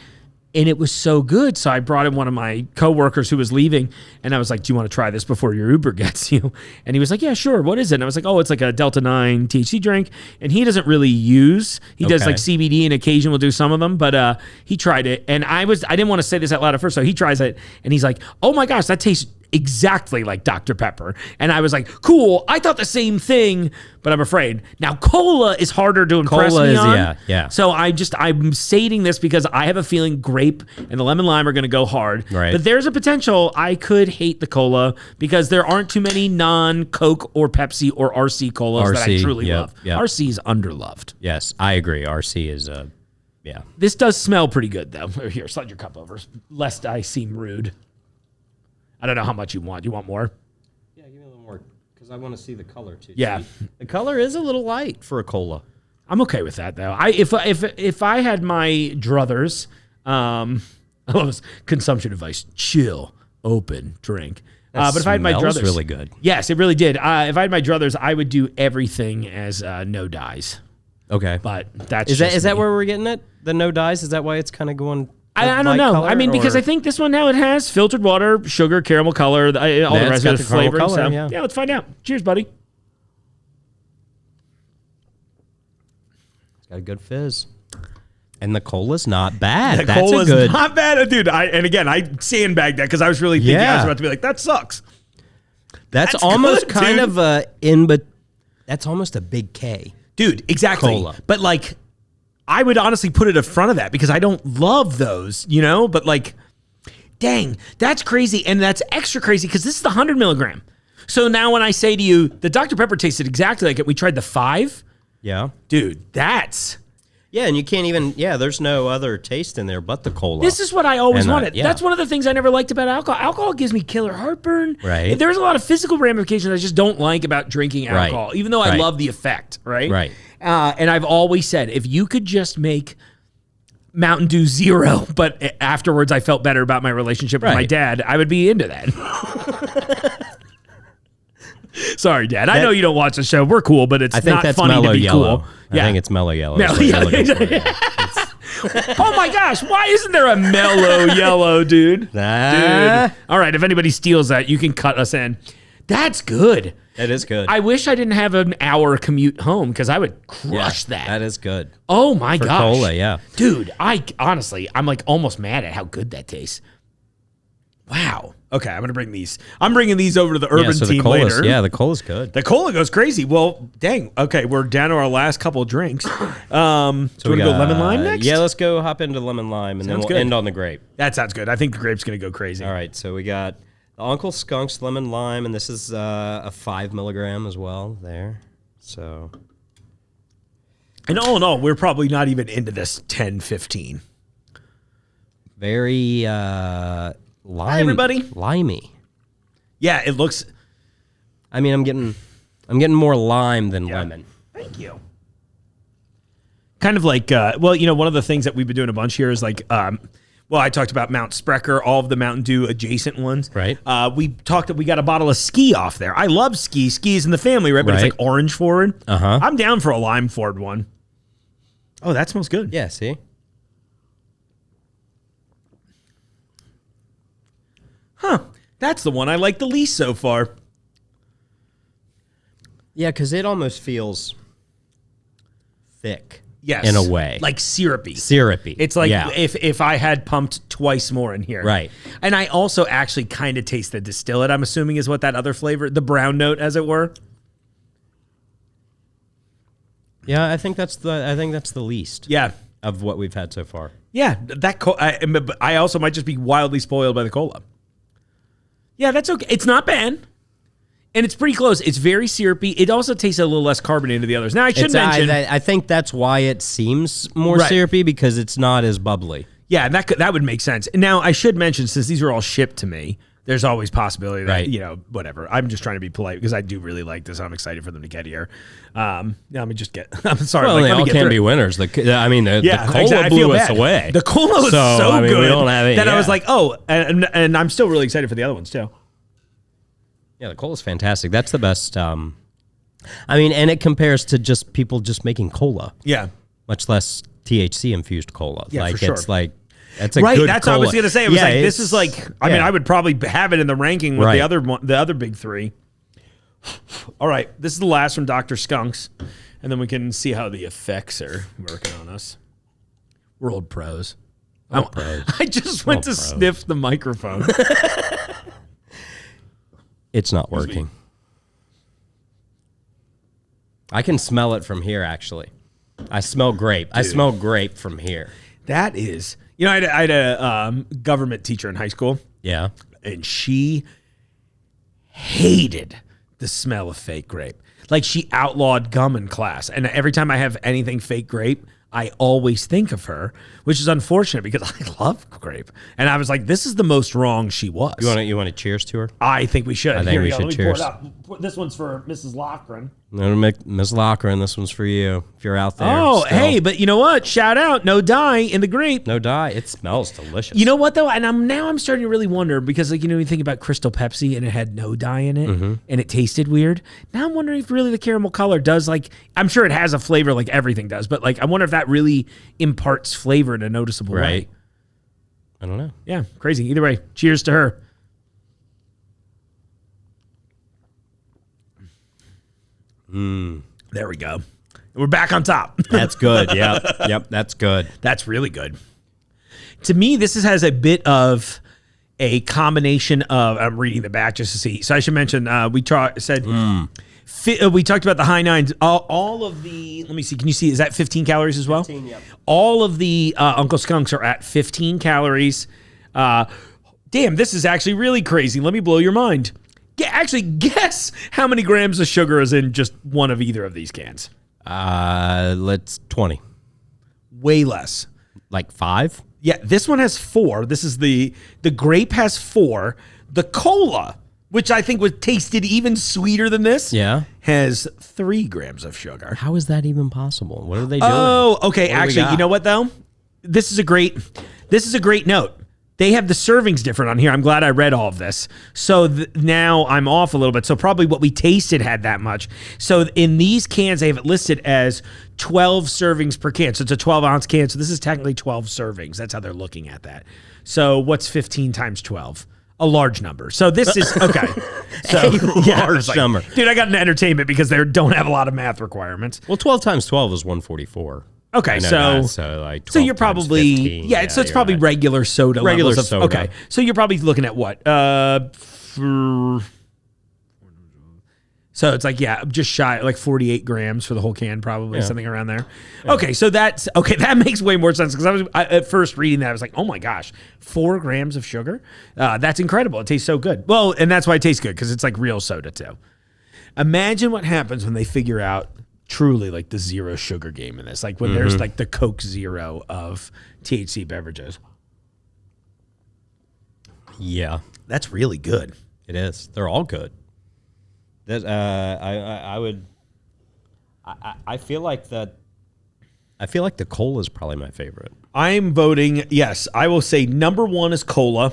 And it was so good. So I brought in one of my coworkers who was leaving, and I was like, do you want to try this before your Uber gets you? And he was like, yeah, sure. What is it? And I was like, oh, it's like a Delta 9 THC drink. And he doesn't really use, he does like CBD and occasionally will do some of them, but he tried it. And I didn't want to say this out loud at first. So he tries it and he's like, oh my gosh, that tastes exactly like Dr. Pepper. And I was like, cool. I thought the same thing, but I'm afraid. Now, cola is harder to impress me on. Yeah. So I'm stating this because I have a feeling grape and the lemon lime are going to go hard. Right. But there's a potential I could hate the cola because there aren't too many non-Coke or Pepsi or RC colas that I truly love. Yep. RC is underloved. Yes, I agree. RC is yeah. This does smell pretty good, though. Here, slide your cup over, lest I seem rude. I don't know how much you want. You want more? Yeah, give me a little more because I want to see the color too. Yeah, the color is a little light for a cola. I'm okay with that though. If I had my druthers, I love this consumption advice: chill, open, drink. But if I had my druthers, really good. Yes, it really did. If I had my druthers, I would do everything as no dyes. Okay, but that's is that where we're getting it? The no dyes? Is that why it's kind of going? I don't know. I mean, because I think this one now it has filtered water, sugar, caramel color, all the rest of the flavor. So, yeah, let's find out. Cheers, buddy. It's got a good fizz. And the cola's not bad. The cola's not bad, dude. I sandbagged that because I was really thinking I was about to be like, that sucks. That's almost good, kind of but that's almost a big K. Dude, exactly. Cola. But like, I would honestly put it in front of that because I don't love those, but like, dang, that's crazy. And that's extra crazy because this is the 100 milligram. So now when I say to you, the Dr. Pepper tasted exactly like it. We tried the 5. Yeah. Dude, that's... Yeah, and you can't even... Yeah, there's no other taste in there but the cola. This is what I always wanted. Yeah. That's one of the things I never liked about alcohol. Alcohol gives me killer heartburn. Right. There's a lot of physical ramifications I just don't like about drinking alcohol, even though I love the effect, right? Right. And I've always said, if you could just make Mountain Dew 0, but afterwards I felt better about my relationship with my dad, I would be into that. Sorry, Dad. I know you don't watch the show. We're cool, but it's not funny to be yellow. cool. I think it's mellow yellow. Oh my gosh, why isn't there a mellow yellow, dude? Dude. All right, if anybody steals that, you can cut us in. That's good. It is good. I wish I didn't have an hour commute home because I would crush that. That is good. Oh my gosh. Cola, yeah. Dude, I'm like almost mad at how good that tastes. Wow. Okay, I'm gonna bring these. I'm bringing these over to the urban so team the cola's, later. Yeah, the cola's good. The cola goes crazy. Well, dang. Okay, we're down to our last couple of drinks. So do you want to go lemon lime next? Yeah, let's go hop into lemon lime, and Sounds then we'll good. end on the grape. That sounds good. I think the grape's gonna go crazy. All right, so we got the Uncle Skunks lemon lime, and this is a 5 milligram as well there. So, And all in all, we're probably not even into this 10, 15. very Hi, everybody. limey. Yeah, it looks. I mean, I'm getting more lime than lemon. Thank you. Kind of like, one of the things that we've been doing a bunch here is like, I talked about Mount Sprecher, all of the Mountain Dew adjacent ones. Right. We got a bottle of Ski off there. I love Ski. Ski's in the family, right? But it's Right. like orange forward. Uh-huh. I'm down for a lime forward one. Oh, that smells good. Yeah, see? Huh. That's the one I like the least so far. Yeah, because it almost feels thick. Yes. In a way. Like syrupy. Syrupy. It's like yeah. if I had pumped twice more in here. Right. And I also actually kind of taste the distillate, I'm assuming is what that other flavor, the brown note as it were. Yeah, I think that's the least. Yeah. Of what we've had so far. Yeah. I also might just be wildly spoiled by the cola. Yeah, that's okay. It's not bad. And it's pretty close. It's very syrupy. It also tastes a little less carbonated than the others. Now, I should mention... I think that's why it seems more Right. syrupy, because it's not as bubbly. Yeah, that would make sense. Now, I should mention, since these are all shipped to me, there's always possibility that, Right. Whatever. I'm just trying to be polite because I do really like this. I'm excited for them to get here. Let me just get... I'm sorry. Well, they let me all get can't through be it. winners. The cola exactly. I blew feel us bad. away. The cola was so I mean, good we don't have it, that I yeah. was like, and I'm still really excited for the other ones, too. Yeah, the cola's fantastic. That's the best. And it compares to just people just making cola. Yeah. Much less THC infused cola. Yeah, like for sure. it's like that's a Right, good that's cola. what I was gonna say. It was this is like. I mean, yeah. I would probably have it in the ranking with Right. the other big three. All right, this is the last from Dr. Skunks, and then we can see how the effects are working on us. We're old pros. Pros. I just went to pros. sniff the microphone. It's not working. I can smell it from here. Actually, I smell grape. I smell grape from here. That is, I had a government teacher in high school, Yeah. and she hated the smell of fake grape. Like, she outlawed gum in class. And every time I have anything fake grape, I always think of her, which is unfortunate because I love grape. And I was like, this is the most wrong she was. You want to cheers to her? I think we should. I think Here we you go. should Let me cheers. pour it out. This one's for Mrs. Loughran. Miss Loughran, this one's for you. If you're out there. Oh, still. hey, but you know what? Shout out, no dye in the grape. No dye. It smells delicious. You know what though? And I'm starting to really wonder because you think about Crystal Pepsi and it had no dye in it and it tasted weird. Now I'm wondering if really the caramel color does I'm sure it has a flavor like everything does, but I wonder if that really imparts flavor in a noticeable way. Right. I don't know. Yeah, crazy. Either way, cheers to her. There we go. We're back on top. That's good. Yep. That's good. That's really good. To me, this has a bit of a combination of. I'm reading the back just to see. So I should mention we talked about the high nines. All of the. Let me see. Can you see? Is that 15 calories as well? 15, yep. All of the Uncle Skunks are at 15 calories. Damn, this is actually really crazy. Let me blow your mind. Actually, guess how many grams of sugar is in just one of either of these cans. Let's 20. Way less. Like 5? Yeah, this one has 4. This is the grape has 4. The cola, which I think was tasted even sweeter than this, has 3 grams of sugar. How is that even possible? What are they doing? Oh, okay. What do we Actually, got? you know what though? This is a great note. They have the servings different on here. I'm glad I read all of this. So now I'm off a little bit. So probably what we tasted had that much. So in these cans, they have it listed as 12 servings per can. So it's a 12-ounce can. So this is technically 12 servings. That's how they're looking at that. So what's 15 times 12? A large number. So this is, okay. So large number. Dude, I got an entertainment because they don't have a lot of math requirements. Well, 12 times 12 is 144. Okay, I know so that, so like so you're 12 times probably 15. so it's you're probably right. regular soda Regular levels of, soda. Okay, so you're probably looking at what? So it's like, just shy, like 48 grams for the whole can, probably something around there. Yeah. Okay, so that makes way more sense because at first reading that, I was like, oh my gosh, 4 grams of sugar? That's incredible. It tastes so good. Well, and that's why it tastes good, because it's like real soda too. Imagine what happens when they figure out truly like the zero sugar game in this. Like when there's like the Coke Zero of THC beverages. Yeah, That's really good. it is. They're all good. That I feel like that. I feel like the cola is probably my favorite. I'm voting, yes, I will say number 1 is cola.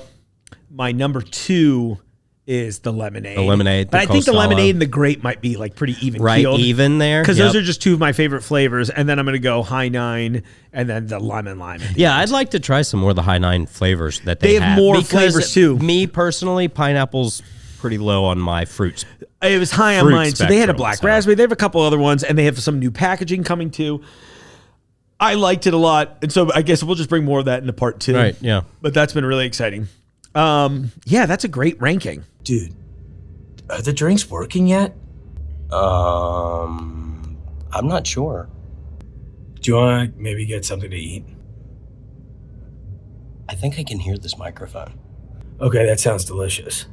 My number 2 is the lemonade. The lemonade, But the I think the Coastalo. lemonade and the grape might be like pretty even Right, keeled. even there. Because Yep. those are just 2 of my favorite flavors. And then I'm going to go high 9 and then the lemon lime. Yeah, I'd like to try some more of the high 9 flavors that They have more because flavors, too. Me personally, pineapple's pretty low on my fruits. It was high on Fruit mine. So they had a spectrum, black so. raspberry. They have a couple other ones, and they have some new packaging coming too. I liked it a lot. And so I guess we'll just bring more of that into part 2. Right, yeah. But that's been really exciting. That's a great ranking. Dude, are the drinks working yet? I'm not sure. Do you want to maybe get something to eat? I think I can hear this microphone. Okay, that sounds delicious.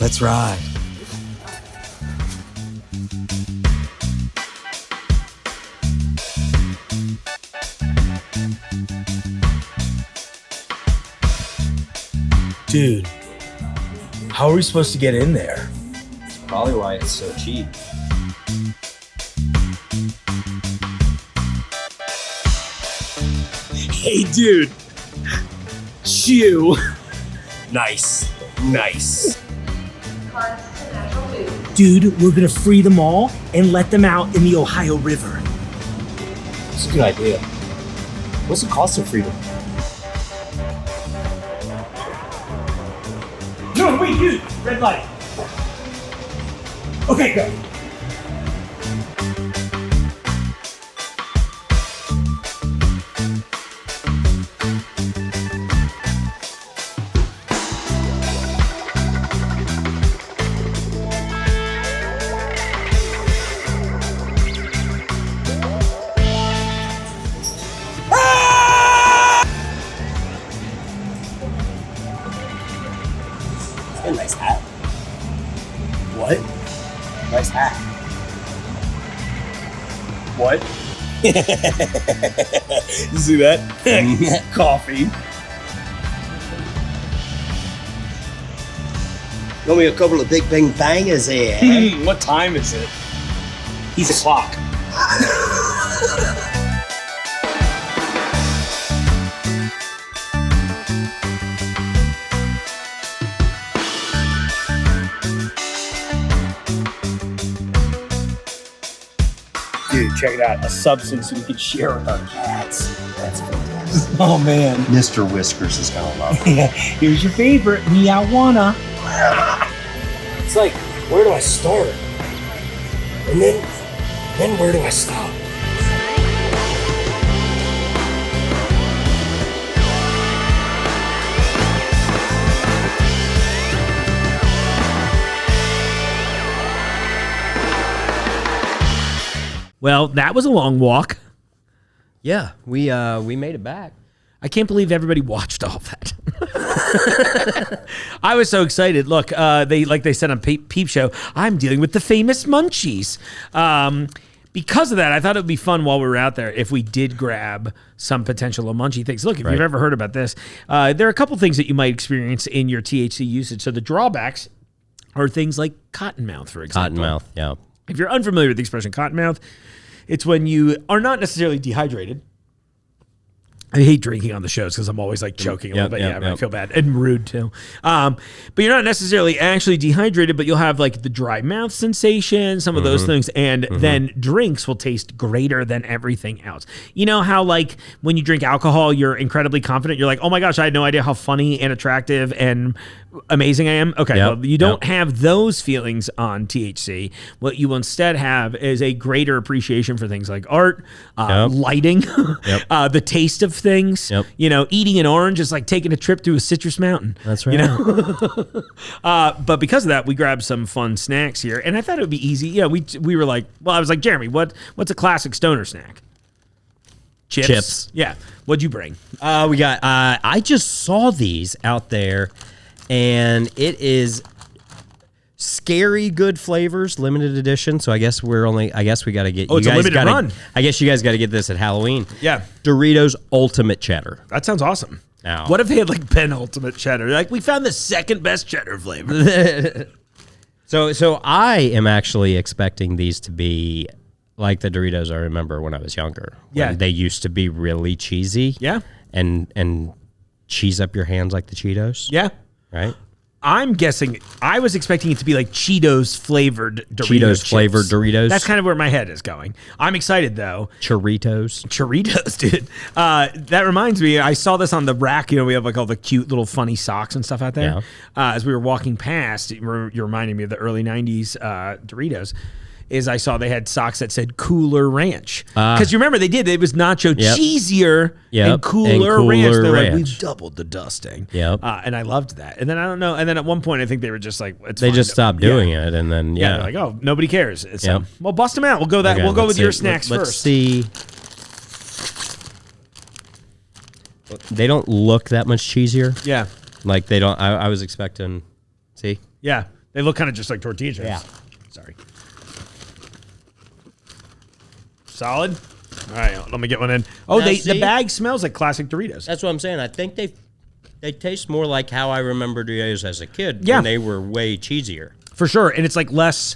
Let's ride. Dude, how are we supposed to get in there? Probably why it's so cheap. Hey, dude. Shoo. Nice. Dude, we're gonna free them all and let them out in the Ohio River. It's a good idea. What's the cost of freedom? No, wait, dude. Red light. Okay, go. It's got a nice hat. What? Nice hat. What? You see that? Coffee. Got me a couple of big bang bangers here. What time is it? He's a clock. Dude, check it out. A substance we could share with our cats. That's fantastic. Oh, man. Mr. Whiskers is gonna love it. Yeah, here's your favorite, Meowana. It's like, where do I start? And then where do I stop? Well, that was a long walk. Yeah, we made it back. I can't believe everybody watched all that. I was so excited. Look, they said on Peep Show, I'm dealing with the famous munchies. Because of that, I thought it would be fun while we were out there if we did grab some potential munchie things. Look, if you've ever heard about this, there are a couple things that you might experience in your THC usage. So the drawbacks are things like cottonmouth, for example. Cottonmouth, yeah. If you're unfamiliar with the expression cottonmouth, it's when you are not necessarily dehydrated I hate drinking on the shows because I'm always like choking a little bit. I feel bad and rude too. But you're not necessarily actually dehydrated, but you'll have like the dry mouth sensation, some of those things, and then drinks will taste greater than everything else. You know how like when you drink alcohol, you're incredibly confident. You're like, oh my gosh, I had no idea how funny and attractive and amazing I am. Okay, well, you don't have those feelings on THC. What you instead have is a greater appreciation for things like art, lighting, the taste of things. You know, eating an orange is like taking a trip to a citrus mountain. That's right. You know? But because of that, we grabbed some fun snacks here, and I thought it would be easy. Yeah, we were like, well, I was like, Jeremy, what's a classic stoner snack? Chips. Yeah. What'd you bring? We got. I just saw these out there, and it is scary good flavors, limited edition. So I guess we got to get. Oh, it's a limited run. I guess you guys got to get this at Halloween. Yeah. Doritos Ultimate Cheddar. That sounds awesome. Now, what if they had like penultimate cheddar? Like we found the second best cheddar flavor. So I am actually expecting these to be like the Doritos I remember when I was younger. Yeah. They used to be really cheesy. Yeah. And cheese up your hands like the Cheetos. Yeah. Right? I'm guessing I was expecting it to be like Cheetos flavored Doritos. Cheetos flavored Doritos. That's kind of where my head is going. I'm excited though. Choritos, dude. That reminds me, I saw this on the rack. You know, we have like all the cute little funny socks and stuff out there. Yeah. As we were walking past, you're reminding me of the early 90s Doritos. Is I saw they had socks that said Cooler Ranch. Because you remember they did. It was nacho cheesier and cooler ranch. They're like, we've doubled the dusting. Yep. And I loved that. And then I don't know. And then at one point I think they were just like, they just stopped doing it. And then, they're like, oh, nobody cares. So, well, bust them out. We'll go We'll go with your snacks first. Let's see. They don't look that much cheesier. Yeah. Like they don't. I was expecting. See? Yeah. They look kind of just like tortilla chips. Yeah. Sorry. Solid. All right, let me get one in. Oh, now, the bag smells like classic Doritos. That's what I'm saying. I think they taste more like how I remember Doritos as a kid. Yeah. When they were way cheesier. For sure, and it's like less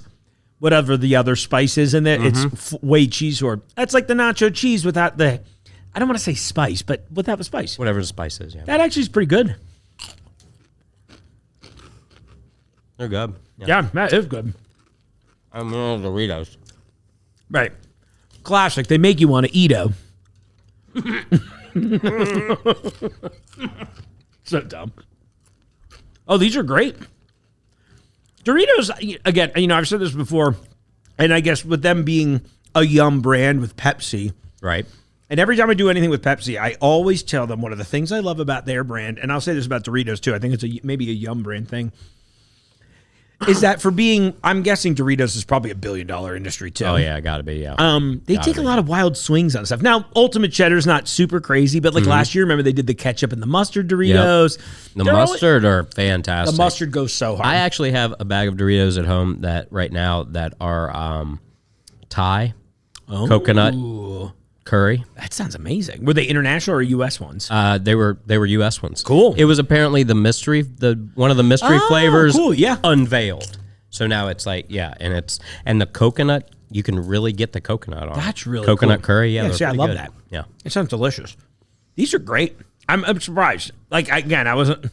whatever the other spice is in it. It's way cheese, or that's like the nacho cheese without the. I don't want to say spice, but without the spice. Whatever the spice is. Yeah. That actually is pretty good. They're good. Yeah, that is good. I'm on Doritos. Right. Classic. They make you want to eat-o. So dumb. Oh, these are great. Doritos, again, you know, I've said this before, and I guess with them being a Yum brand with Pepsi. Right. And every time I do anything with Pepsi, I always tell them one of the things I love about their brand, and I'll say this about Doritos too, I think it's maybe a Yum brand thing, is that for being, I'm guessing Doritos is probably $1 billion industry too. Oh yeah, gotta be. Yeah. They take a lot of wild swings on stuff. Now, Ultimate Cheddar's not super crazy, but like last year, remember they did the ketchup and the mustard Doritos. Yep. The mustard are fantastic. The mustard goes so hard. I actually have a bag of Doritos at home that right now that are Thai coconut curry. That sounds amazing. Were they international or U.S. ones? They were U.S. ones. Cool. It was apparently one of the mystery flavors. Cool. Yeah. Unveiled. So now it's like and the coconut. You can really get the coconut on. That's really coconut cool. curry. Yeah, see, I love good. that. Yeah, it sounds delicious. These are great. I'm surprised. Like I wasn't.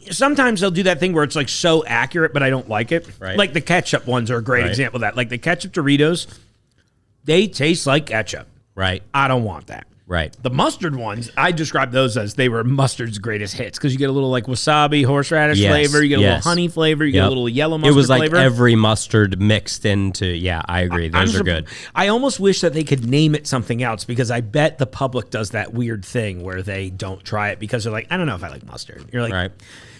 Sometimes they'll do that thing where it's like so accurate, but I don't like it. Right. Like the ketchup ones are a great example of that. Like the ketchup Doritos, they taste like ketchup. Right. I don't want that. Right. The mustard ones, I describe those as they were mustard's greatest hits because you get a little like wasabi, horseradish flavor, you get a little honey flavor, you get a little yellow mustard flavor. It was like every mustard mixed into, I agree. Those are good. I almost wish that they could name it something else because I bet the public does that weird thing where they don't try it because they're like, I don't know if I like mustard. You're like,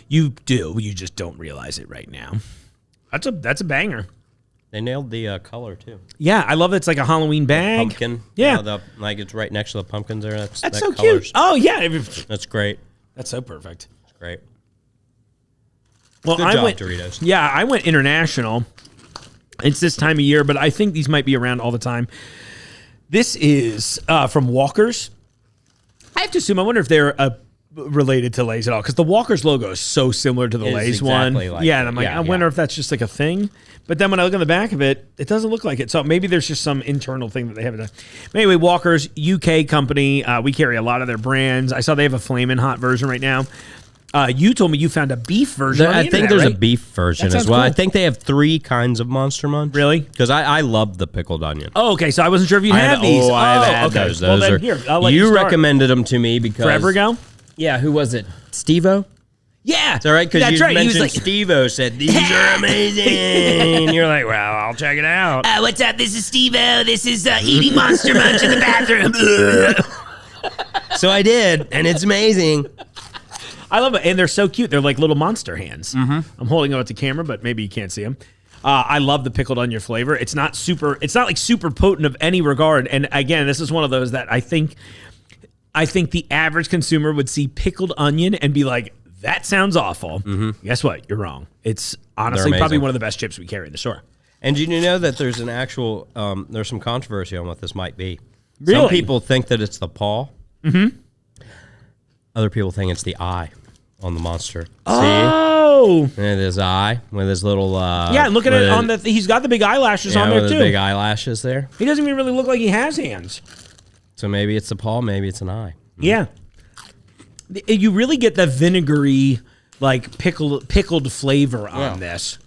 you do, you just don't realize it right now. That's a banger. They nailed the color too. Yeah, I love it's like a Halloween bag. Pumpkin. Yeah. Like it's right next to the pumpkins there. That's so color's, cute. Oh, yeah. That's great. That's so perfect. That's great. Well, Good job, Doritos. Yeah, I went international. It's this time of year, but I think these might be around all the time. This is from Walker's. I have to assume, I wonder if they're related to Lay's at all because the Walker's logo is so similar to the It is Lay's exactly one. like yeah, it. and I'm like, Yeah, I wonder if that's just like a thing. But then when I look on the back of it, it doesn't look like it. So maybe there's just some internal thing that they haven't done. But anyway, Walker's UK company. We carry a lot of their brands. I saw they have a Flamin' Hot version right now. You told me you found a beef version. I think there's right? a beef version That as sounds well. cool. I think they have 3 kinds of Monster Munch. Really? Because I love the pickled onion. Oh, okay. So I wasn't sure if you had these. I've had okay. those. Well, Those then are, here, I'll let you start. recommended them to me because Forever ago? Yeah, who was it? Steve-O? Yeah. Is that right? Because That's you right. He was mentioned like, Steve-O said, these are amazing. And you're like, well, I'll check it out. what's up? This is Steve-O. This is eating Monster Munch in the bathroom. So I did, and it's amazing. I love it. And they're so cute. They're like little monster hands. I'm holding them up to camera, but maybe you can't see them. I love the pickled onion flavor. It's not like super potent of any regard. And again, this is one of those that I think the average consumer would see pickled onion and be like, that sounds awful. Guess what? You're wrong. It's honestly probably one of the best chips we carry in the store. And you know that there's an actual, there's some controversy on what this might be. Really? Some people think that it's the paw. Other people think it's the eye on the monster. Oh. See? And his eye with his little... Yeah, look at it on the... He's got the big eyelashes on there, with too. the big eyelashes there. He doesn't even really look like he has hands. So maybe it's the paw, maybe it's an eye. Yeah. You really get the vinegary, like pickled flavor on this.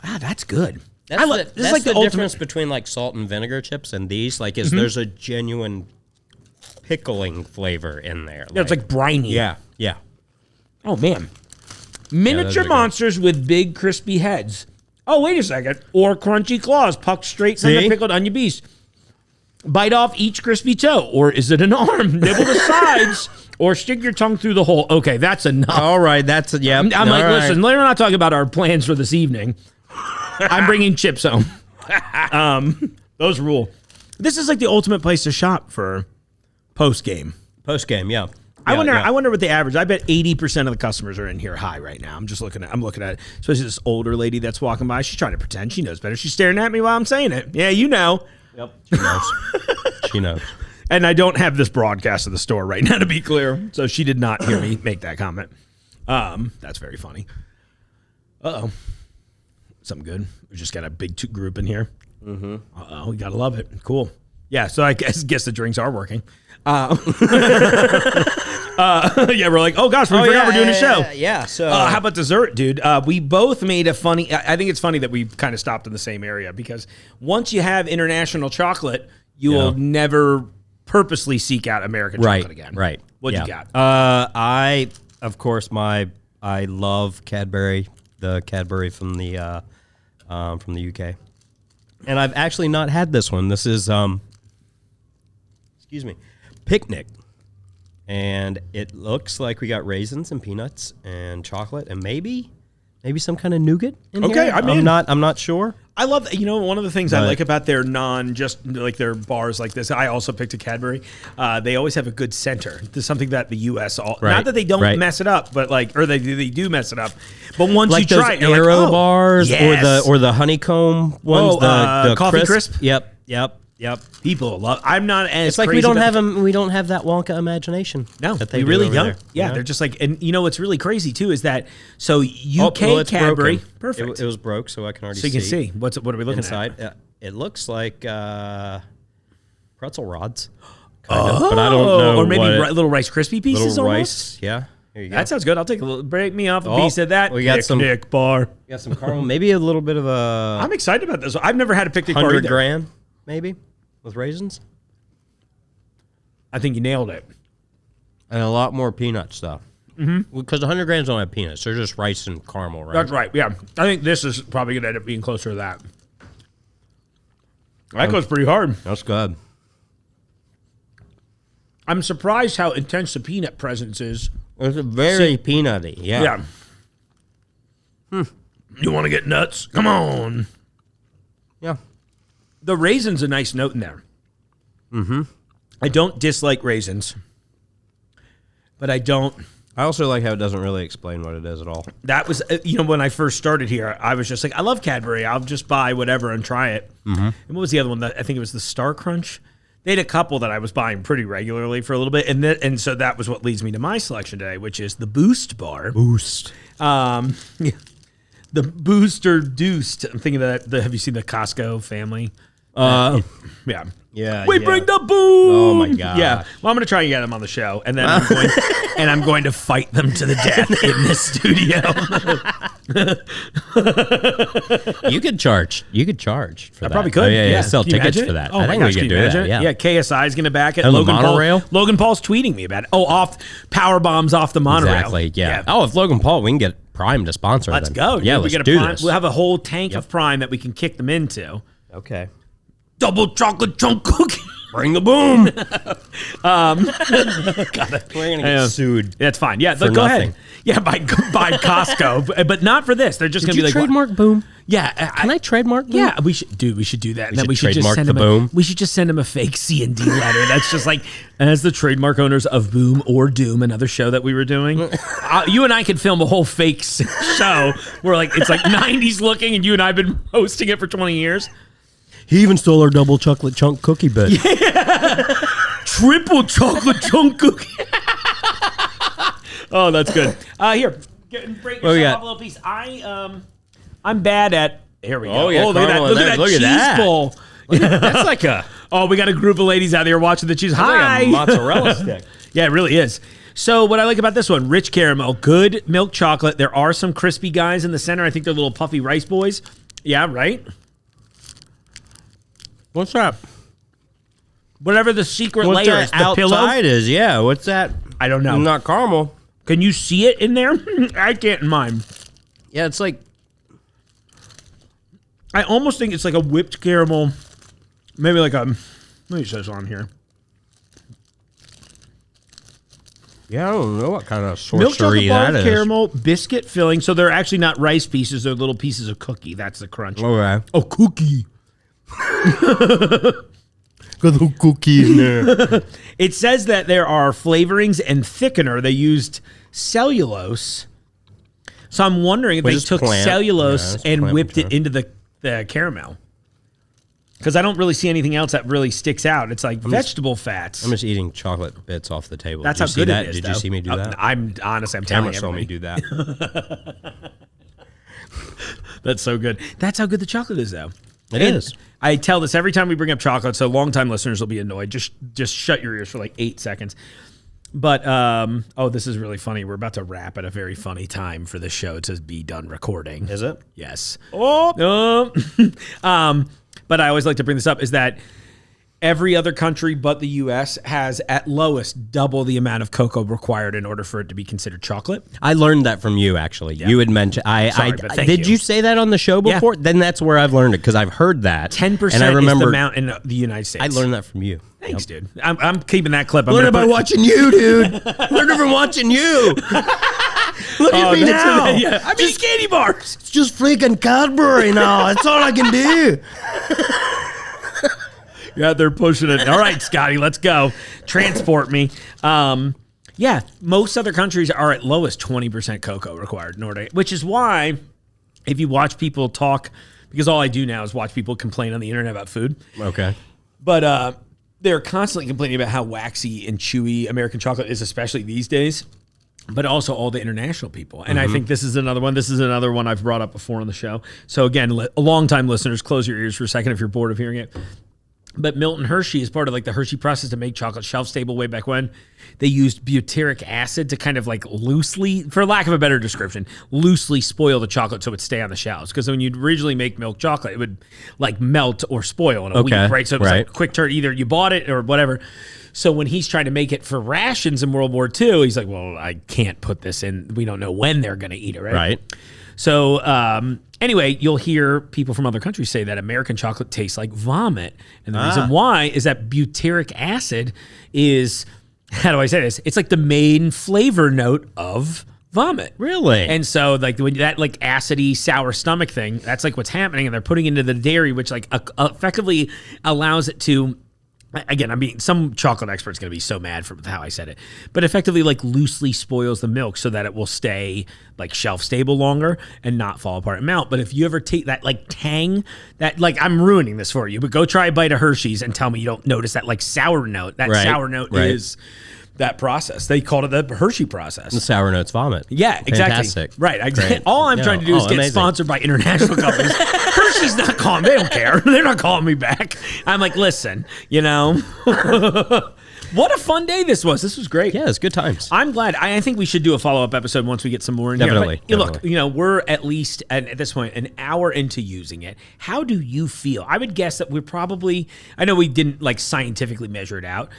Wow, that's good. That's this is like the ultimate- difference between like salt and vinegar chips and these. Like, is there's a genuine pickling flavor in there. Yeah, it's like briny. Yeah. Oh, man. Miniature good. monsters with big, crispy heads. Oh, wait a second. Or crunchy claws pucked straight from the See? pickled onion beast. Bite off each crispy toe. Or is it an arm? Nibble the sides. Or stick your tongue through the hole. Okay, that's enough. All right, that's it. Yeah. I'm like, listen, we're not talking about our plans for this evening. I'm bringing chips home. Those rule. This is like the ultimate place to shop for post game. Post game, yeah. I wonder. Yeah. I wonder what the average. I bet 80% of the customers are in here high right now. I'm looking at it. Especially this older lady that's walking by. She's trying to pretend she knows better. She's staring at me while I'm saying it. Yeah, you know. Yep. She knows. She knows. And I don't have this broadcast of the store right now, to be clear. So she did not hear me make that comment. That's very funny. Uh-oh. Something good. We just got a big group in here. Uh-oh, we gotta love it. Cool. Yeah, so I guess the drinks are working. Yeah, we're like, oh gosh, we forgot we're doing a show. Yeah, so How about dessert, dude? We both made a funny... I think it's funny that we kind of stopped in the same area because once you have international chocolate, you will never purposely seek out American chocolate again. Right. What you got? I love Cadbury, the Cadbury from the UK. And I've actually not had this one. This is Picnic. And it looks like we got raisins and peanuts and chocolate and maybe some kind of nougat in here. Okay, I'm in. I'm not sure. I love, one of the things I like about their just like their bars like this, I also picked a Cadbury. They always have a good center. There's something that the U.S. not that they don't mess it up, but or they do mess it up. But once Like you those try it, you're Aero like, oh, bars yes. or the honeycomb ones, the coffee crisp. crisp? Yep. People love. I'm not as It's like crazy we don't about have we don't have that Wonka imagination. No, that they we do really over don't. there. Yeah, they're just like, and what's really crazy too is that UK it's Cadbury, broken. perfect. It was broke, so I can already so you can see what are we looking inside. at? It looks like pretzel rods, kind of, but I don't know. Or maybe what little Rice Krispie pieces. little almost? rice. Yeah, here you go. That sounds good. I'll take a little. Break me off a piece of that. we got some- picnic bar. We got some caramel, maybe a little bit of a I'm excited about this. I've never had a picnic bar 100 either. grand, maybe with raisins I think you nailed it. and a lot more peanut stuff. Because 100 grams don't have peanuts; they're just rice and caramel, right? That's right. Yeah, I think this is probably going to end up being closer to that. That goes pretty hard. That's good. I'm surprised how intense the peanut presence is. It's very peanutty. Yeah. You want to get nuts? Come on. Yeah. The raisin's a nice note in there. I don't dislike raisins, but I don't. I also like how it doesn't really explain what it is at all. That was, when I first started here, I was just like, I love Cadbury. I'll just buy whatever and try it. And what was the other one? I think it was the Star Crunch. They had a couple that I was buying pretty regularly for a little bit, and so that was what leads me to my selection today, which is the Boost bar. Boost. The Booster Deuced. I'm thinking of that. Have you seen the Costco family? Yeah. Yeah. We bring the boom. Oh my god. Yeah. Well, I'm going to try and get them on the show, and then I'm going to fight them to the death in this studio. You could charge. For that. I probably could. Oh, yeah. Yeah. Sell Can you tickets imagine for it? that. Oh I my think gosh, we could can you do imagine that. it? Yeah. KSI is going to back it. And the monorail? Logan Paul's tweeting me about it. Oh, off power bombs off the monorail. Exactly. Yeah. Oh, if Logan Paul, we can get Prime to sponsor Let's them. go. Yeah, we let's get a do Prime. this. We'll have a whole tank of Prime that we can kick them into. Okay. Double chocolate chunk cookie. Bring the boom. We're gonna get sued. That's fine. Yeah, for go nothing. ahead. Yeah, by Costco, but not for this. They're just Did going to you be like trademark boom? Yeah, Can I trademark boom? Yeah, we should do that. And then should we should just trademark send the him boom. We should just send him a fake C&D letter. That's just like, as the trademark owners of Boom or Doom, another show that we were doing. You and I could film a whole fake show where like it's like 90s looking, and you and I have been hosting it for 20 years. He even stole our double chocolate chunk cookie bit. Triple chocolate chunk cookie. Oh, that's good. Here, break What we yourself got? off a little piece. I'm bad at. Here we go. Oh, yeah, look at that! caramel Look in at there. that Look at cheese that. bowl. That's like a Oh, we got a group of ladies out there watching the cheese. Hi. mozzarella stick. Yeah, it really is. So what I like about this one, rich caramel, good milk chocolate. There are some crispy guys in the center. I think they're little puffy rice boys. Yeah, right? What's that? Whatever the secret What's layer is, that the pillow. outside is? Yeah. What's that? I don't know. Not caramel. Can you see it in there? I can't in mine. Yeah, it's like I almost think it's like a whipped caramel. Maybe like a, let me say this on here. I don't know what kind of Milk sorcery chocolate bar, that is. caramel, biscuit filling. So they're actually not rice pieces. They're little pieces of cookie. That's the crunch. Okay. Oh, cookie. Got a cookie in there. It says that there are flavorings and thickener. They used cellulose. So I'm wondering if Which they is took plant. cellulose Yeah, it's and plant whipped it material. into the caramel. Because I don't really see anything else that really sticks out. It's like vegetable fats. I'm just eating chocolate bits off the table. That's Did how you see good that? it is. Did though. you see me do that? I'm honestly, I'm Camera telling saw me everybody. do that. That's so good. That's how good the chocolate is, though. It is. I tell this every time we bring up chocolate, so longtime listeners will be annoyed. Just shut your ears for like 8 seconds. But oh, this is really funny. We're about to wrap at a very funny time for the show to be done recording. Is it? Yes. Oh. But I always like to bring this up is that every other country but the U.S. has at lowest double the amount of cocoa required in order for it to be considered chocolate. I learned that from you, actually. You had mentioned. Sorry, but thank did you. you say that on the show Yeah. before? Then that's where I've learned it because I've heard that. 10% and I is remember, the amount in the United States. I learned that from you. Thanks, dude. I'm keeping that clip. I'm Learned gonna by put- watching you, dude. Learned from watching you. Look at me that's now. yeah. I'm eating candy bars. It's just freaking Cadbury now. That's all I can do. Yeah, they're pushing it. All right, Scotty, let's go. Transport me. Yeah, most other countries are at lowest 20% cocoa required in order, which is why if you watch people talk, because all I do now is watch people complain on the internet about food. Okay. But they're constantly complaining about how waxy and chewy American chocolate is, especially these days, but also all the international people. And I think this is another one. This is another one I've brought up before on the show. So again, longtime listeners, close your ears for a second if you're bored of hearing it. But Milton Hershey is part of like the Hershey process to make chocolate shelf stable way back when. They used butyric acid to kind of like loosely, for lack of a better description, loosely spoil the chocolate so it would stay on the shelves. Because when you'd originally make milk chocolate, it would like melt or spoil in a week, right? So it was like a quick turn. Either you bought it or whatever. So when he's trying to make it for rations in World War II, he's like, well, I can't put this in. We don't know when they're going to eat it, right? Right. So anyway, you'll hear people from other countries say that American chocolate tastes like vomit. And the reason why is that butyric acid is, how do I say this? It's like the main flavor note of vomit. Really? And so like when that like acidy sour stomach thing, that's like what's happening. And they're putting into the dairy, which like effectively allows it to again, I mean, some chocolate expert's going to be so mad for how I said it, but effectively like loosely spoils the milk so that it will stay like shelf stable longer and not fall apart and melt. But if you ever take that like tang, that like, I'm ruining this for you, but go try a bite of Hershey's and tell me you don't notice that like sour note. That sour note is that process. They called it the Hershey process. The sour notes vomit. Yeah, exactly. Fantastic. Right. All I'm trying to do is get sponsored by international companies. Hershey's not calling. They don't care. They're not calling me back. I'm like, listen, you know. What a fun day this was. This was great. Yeah, it's good times. I'm glad. I think we should do a follow-up episode once we get some more in Definitely. here. But, look, you know, we're at least, at this point, an hour into using it. How do you feel? I would guess that we're probably, I know we didn't like scientifically measure it out.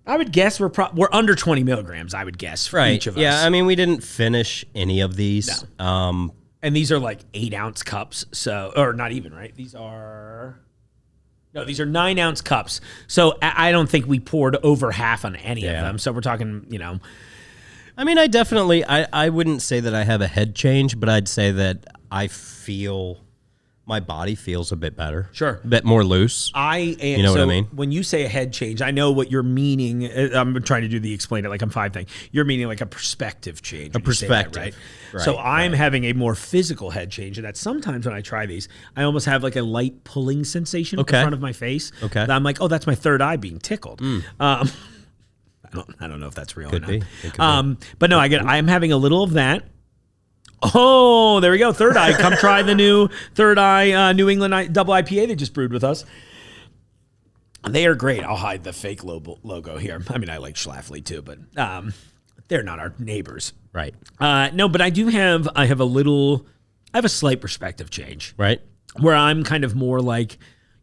I would guess we're under 20 milligrams, I would guess, for each of us. Yeah, I mean, we didn't finish any of these. No. And these are like 8-ounce cups, so, or not even, right? These are 9-ounce cups. So I don't think we poured over half on any of them. So we're talking, you know. I mean, I wouldn't say that I have a head change, but I'd say that I feel... my body feels a bit better. Sure. A bit more loose. You know what I mean? When you say a head change, I know what you're meaning. I'm trying to do the explain it like I'm 5 thing. You're meaning like a perspective change. A perspective. That, right? So I'm having a more physical head change. And that sometimes when I try these, I almost have like a light pulling sensation in front of my face. Okay. That I'm like, oh, that's my third eye being tickled. I don't know if that's real or not. It could be. But no, I'm having a little of that. Oh, there we go. Third Eye. Come try the new Third Eye New England double IPA they just brewed with us. They are great. I'll hide the fake logo here. I mean, I like Schlafly too, but they're not our neighbors. Right. No, but I have a slight perspective change. Right. Where I'm kind of more like,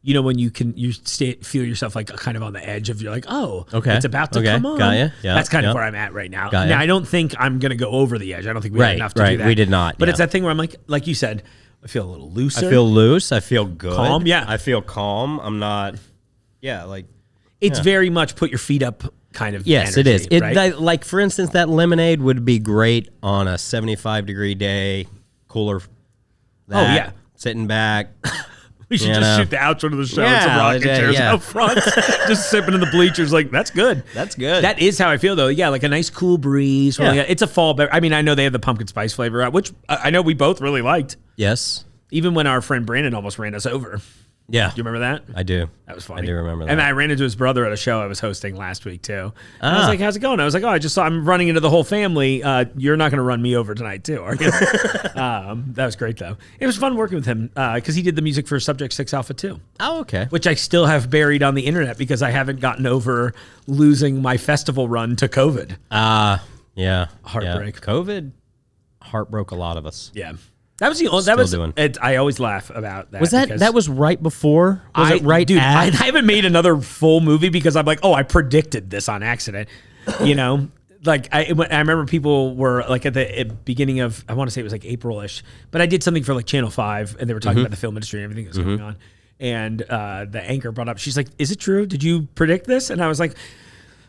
you know, when you feel yourself like kind of on the edge of, you're like, oh, it's about to come on. Got ya. Yeah. That's kind of where I'm at right now. Got ya. Now, I don't think I'm going to go over the edge. I don't think we had enough to do that. We did not. But it's that thing where I'm like you said, I feel a little looser. I feel loose. I feel good. Calm, yeah. I feel calm. I'm not, It's very much put your feet up kind of Yes, energy, it is. right? Like, for instance, that lemonade would be great on a 75-degree day, cooler. Sitting back. We should just shoot the outro of the show with some rocking chairs out front, just sipping in the bleachers. Like, that's good. That's good. That is how I feel, though. Yeah, like a nice cool breeze. Yeah. It's a fall beverage. I mean, I know they have the pumpkin spice flavor out, which I know we both really liked. Yes. Even when our friend Brandon almost ran us over. Yeah. Do you remember that? I do. That was funny. I do remember that. And I ran into his brother at a show I was hosting last week, too. And I was like, how's it going? I was like, I'm running into the whole family. You're not going to run me over tonight, too, are you? That was great, though. It was fun working with him because he did the music for Subject 6 Alpha 2. Oh, okay. Which I still have buried on the internet because I haven't gotten over losing my festival run to COVID. Yeah. Heartbreak. Yeah. COVID heartbroke a lot of us. Yeah. That was the only. I always laugh about that. Was that was right before? Was it right dude, at? I haven't made another full movie because I'm like, I predicted this on accident. You know, like I remember people were like at the beginning of, I want to say it was like April-ish, but I did something for like Channel 5 and they were talking about the film industry and everything that was going on. And the anchor brought up, she's like, is it true? Did you predict this? And I was like,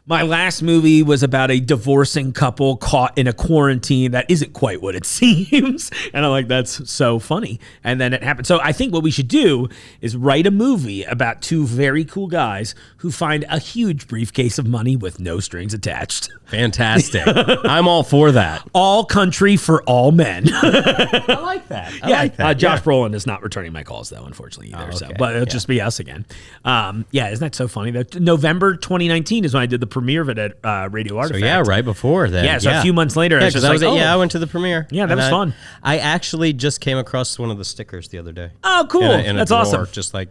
my last movie was about a divorcing couple caught in a quarantine that isn't quite what it seems. And I'm like, that's so funny. And then it happened. So I think what we should do is write a movie about 2 very cool guys who find a huge briefcase of money with no strings attached. Fantastic. I'm all for that. All country for all men. I like that. I like that. Josh Brolin is not returning my calls, though, unfortunately, either. Okay. So, but it'll just be us again. Isn't that so funny? November 2019 is when I did the premiere of it at Radio Artifact. So right before then. Yeah, so a few months later, I was just like, I went to the premiere. Yeah, that was fun. I actually just came across one of the stickers the other day. Oh, cool. In a That's drawer, awesome. Just like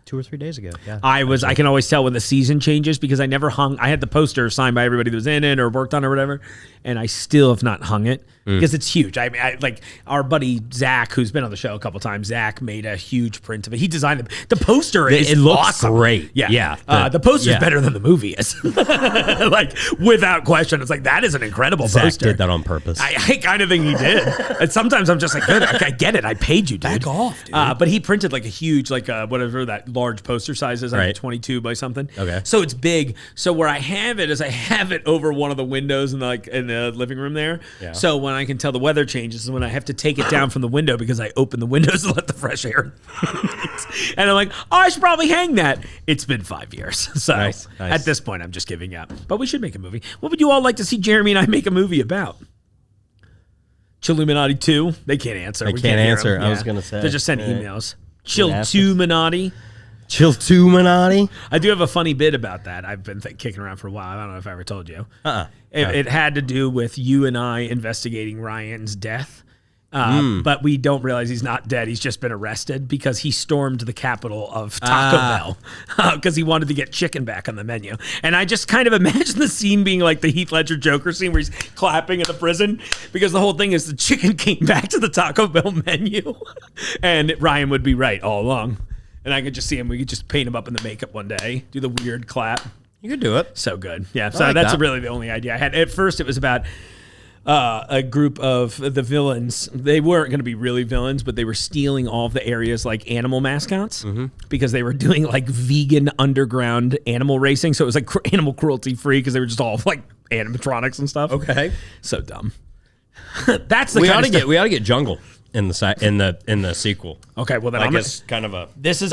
2 or 3 days ago. Yeah. I can always tell when the season changes because I never hung. I had the poster signed by everybody that was in it or worked on it or whatever, and I still have not hung it because it's huge. I mean, like our buddy Zach, who's been on the show a couple times. Zach made a huge print of it. He designed the poster. It looks awesome. Great. Yeah, yeah. The poster's better than the movie is. Like, without question. It's like, that is an incredible Zach poster. did that on purpose. I kind of think he did. And sometimes I'm just like, good, I get it. I paid you, dude. Back off, dude. But he printed like a huge, like whatever that large poster size is, like Right. 22 by something. Okay. So it's big. So where I have it is I have it over one of the windows in the living room there. Yeah. So when I can tell the weather changes is when I have to take it down from the window because I open the windows to let the fresh air. And I'm like, oh, I should probably hang that. It's been 5 years. So Nice. at this point, I'm just giving up. But we should make a movie. What would you all like to see Jeremy and I make a movie about? Chilluminati 2? They can't answer. They We can't hear answer. them. I was gonna say. They just send Yeah. emails. ask us. Chilluminati. Chilluminati. I do have a funny bit about that. I've been kicking around for a while. I don't know if I ever told you. It had to do with you and I investigating Ryan's death. But we don't realize he's not dead. He's just been arrested because he stormed the capital of Taco Bell because he wanted to get chicken back on the menu. And I just kind of imagine the scene being like the Heath Ledger Joker scene where he's clapping in the prison because the whole thing is the chicken came back to the Taco Bell menu. And Ryan would be right all along. And I could just see him. We could just paint him up in the makeup one day, do the weird clap. You could do it. So good. Yeah. So like that's that. really the only idea I had. At first, it was about a group of the villains. They weren't going to be really villains, but they were stealing all of the areas like animal mascots because they were doing like vegan underground animal racing. So it was like animal cruelty free because they were just all like animatronics and stuff. Okay. So dumb. That's the We kind ought of to stuff. get Jungle in the sequel. Okay, well then Like I'm it's kind of a.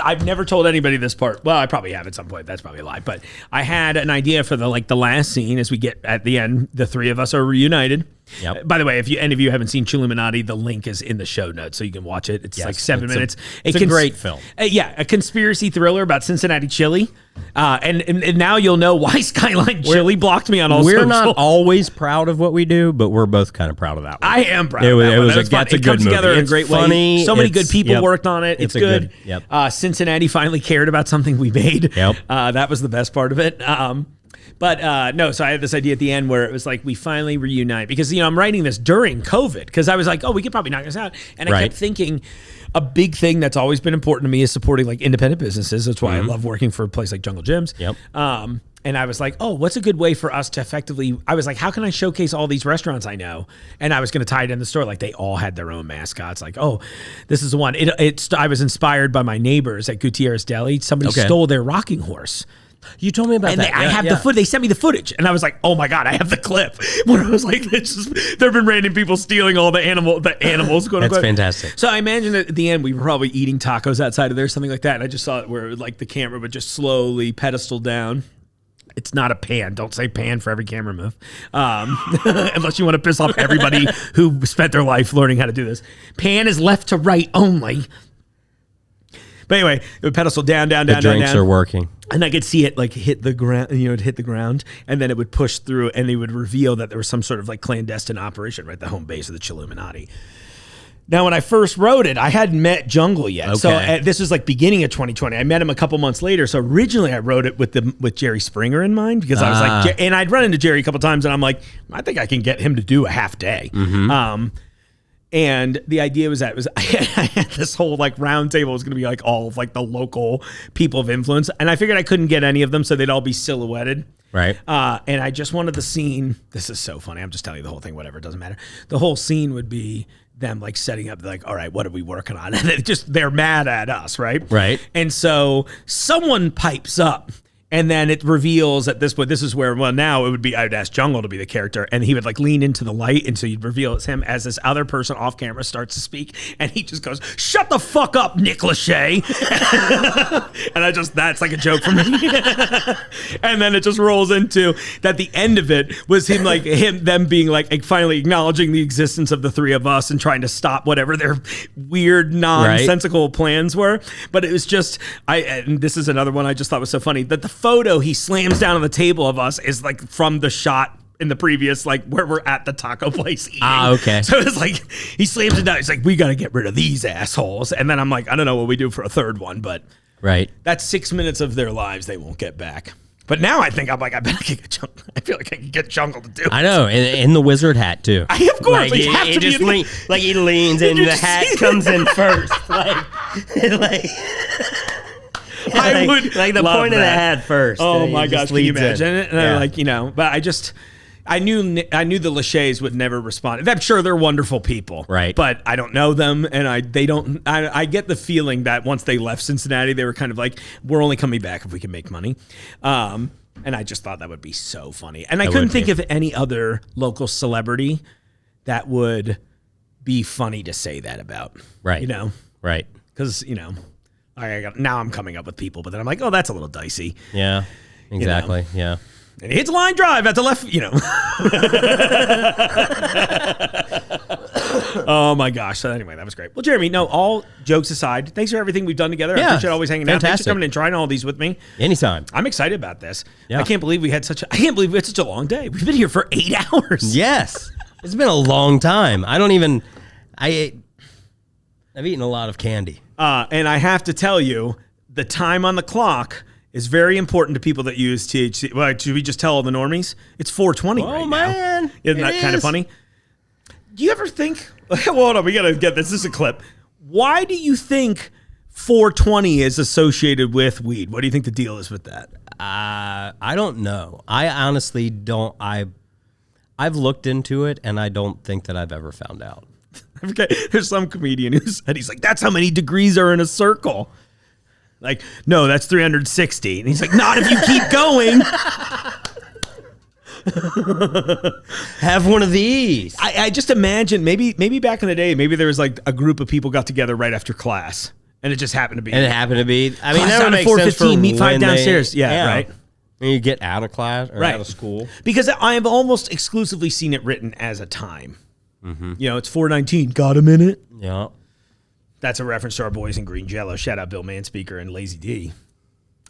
I've never told anybody this part. Well, I probably have at some point. That's probably a lie. But I had an idea for the last scene as we get at the end. The three of us are reunited. Yep. By the way, if any of you haven't seen Chilluminati, the link is in the show notes, so you can watch it. It's Yes, like 7 minutes. It's a great film. Yeah, a conspiracy thriller about Cincinnati chili. And now you'll know why Skyline Chili blocked me on all We're social. not always proud of what we do, but we're both kind of proud of that one. I am proud. It of was- that it one. was That a- fun. that's a It good comes together movie. in a It's great funny. way. So many It's- good people yep. worked on it. It's It's a good. good- Cincinnati finally cared about something we made. Yep. That was the best part of it. But no, so I had this idea at the end where it was like we finally reunite because, I'm writing this during COVID because I was like, oh, we could probably knock this out. And I Right. kept thinking a big thing that's always been important to me is supporting like independent businesses. That's why I love working for a place like Junglejims. Yep. And I was like, oh, what's a good way for us to effectively, I was like, how can I showcase all these restaurants I know? And I was going to tie it in the store. Like they all had their own mascots. Like, oh, this is the one. I was inspired by my neighbors at Gutierrez Deli. Somebody stole their rocking horse. You told me about And that. I have the foot. They sent me the footage, and I was like, "Oh my god, I have the clip." Where I was like, "There've been random people stealing all the animals." That's fantastic. So I imagine that at the end we were probably eating tacos outside of there, something like that. And I just saw it where like the camera would just slowly pedestal down. It's not a pan. Don't say pan for every camera move, unless you want to piss off everybody who spent their life learning how to do this. Pan is left to right only. But anyway, it would pedestal down, down, The down, down, drinks down. are working. And I could see it like hit the ground, it'd hit the ground, and then it would push through, and they would reveal that there was some sort of like clandestine operation right at the home base of the Chilluminati. Now, when I first wrote it, I hadn't met Jungle yet. Okay. So this was like beginning of 2020. I met him a couple months later. So originally I wrote it with Jerry Springer in mind because I was like, and I'd run into Jerry a couple times, and I'm like, I think I can get him to do a half day. And the idea was that I had this whole like round table was going to be like all of like the local people of influence. And I figured I couldn't get any of them, so they'd all be silhouetted. Right. And I just wanted the scene. This is so funny. I'm just telling you the whole thing, whatever. It doesn't matter. The whole scene would be them like setting up like, all right, what are we working on? And they're mad at us. Right. Right. And so someone pipes up. And then it reveals at this point, this is where, well, now it would be, I would ask Jungle to be the character, and he would like lean into the light, and so you'd reveal it's him as this other person off camera starts to speak, and he just goes, "Shut the fuck up, Nick Lachey." And that's like a joke for me. And then it just rolls into that the end of it was them being like finally acknowledging the existence of the three of us and trying to stop whatever their weird, nonsensical plans were. But it was just, and this is another one I just thought was so funny, that the photo he slams down on the table of us is like from the shot in the previous, like where we're at the taco place eating. Okay. So it's like he slams it down. He's like, we got to get rid of these assholes. And then I'm like, I don't know what we do for a third one, but Right. that's 6 minutes of their lives they won't get back. But now I think I'm like, I bet I can get Jungle. I feel like I can get Jungle to do it. I know, in the wizard hat too. Of course, like, you have to just be. like he leans Did and you the just hat see comes in first. Like I would like the love point of the that. hat first. Oh and it my just gosh, can you leads in. imagine it? And Yeah. I'm like, but I knew the Lachey's would never respond. I'm sure they're wonderful people, Right. But I don't know them, and I get the feeling that once they left Cincinnati, they were kind of like, we're only coming back if we can make money. And I just thought that would be so funny. And I couldn't think of any other local celebrity that would be funny to say that about. Right. Right. Because now I'm coming up with people, but then I'm like, oh, that's a little dicey. Yeah. Exactly. Yeah. And he hits a line drive at the left, Oh my gosh. So anyway, that was great. Well, Jeremy, no, all jokes aside, thanks for everything we've done together. I Yeah, appreciate always hanging out. Thanks for fantastic. coming and trying all these with me. Anytime. I'm excited about this. Yeah. I can't believe we had such a long day. We've been here for 8 hours. Yes. It's been a long time. I've eaten a lot of candy. And I have to tell you, the time on the clock is very important to people that use THC. Well, should we just tell all the normies? It's 4:20 right now. Oh, man. Isn't that kind of funny? Do you ever think, hold on, we got to get this. This is a clip. Why do you think 420 is associated with weed? What do you think the deal is with that? I don't know. I honestly don't. I've looked into it, and I don't think that I've ever found out. Okay, there's some comedian who said, he's like, that's how many degrees are in a circle. Like, no, that's 360. And he's like, not if you keep going. Have one of these. I just imagine maybe back in the day, maybe there was like a group of people got together right after class, and it just happened to be. And it happened to be. I mean, Class that would out at make sense for 4:15, meet 5 when downstairs. Yeah, right. When you get out of class or Right. out of school. Because I have almost exclusively seen it written as a time. It's 4:19. Got a minute? Yeah. That's a reference to our boys in Green Jello. Shout out Bill Manspeaker and Lazy D.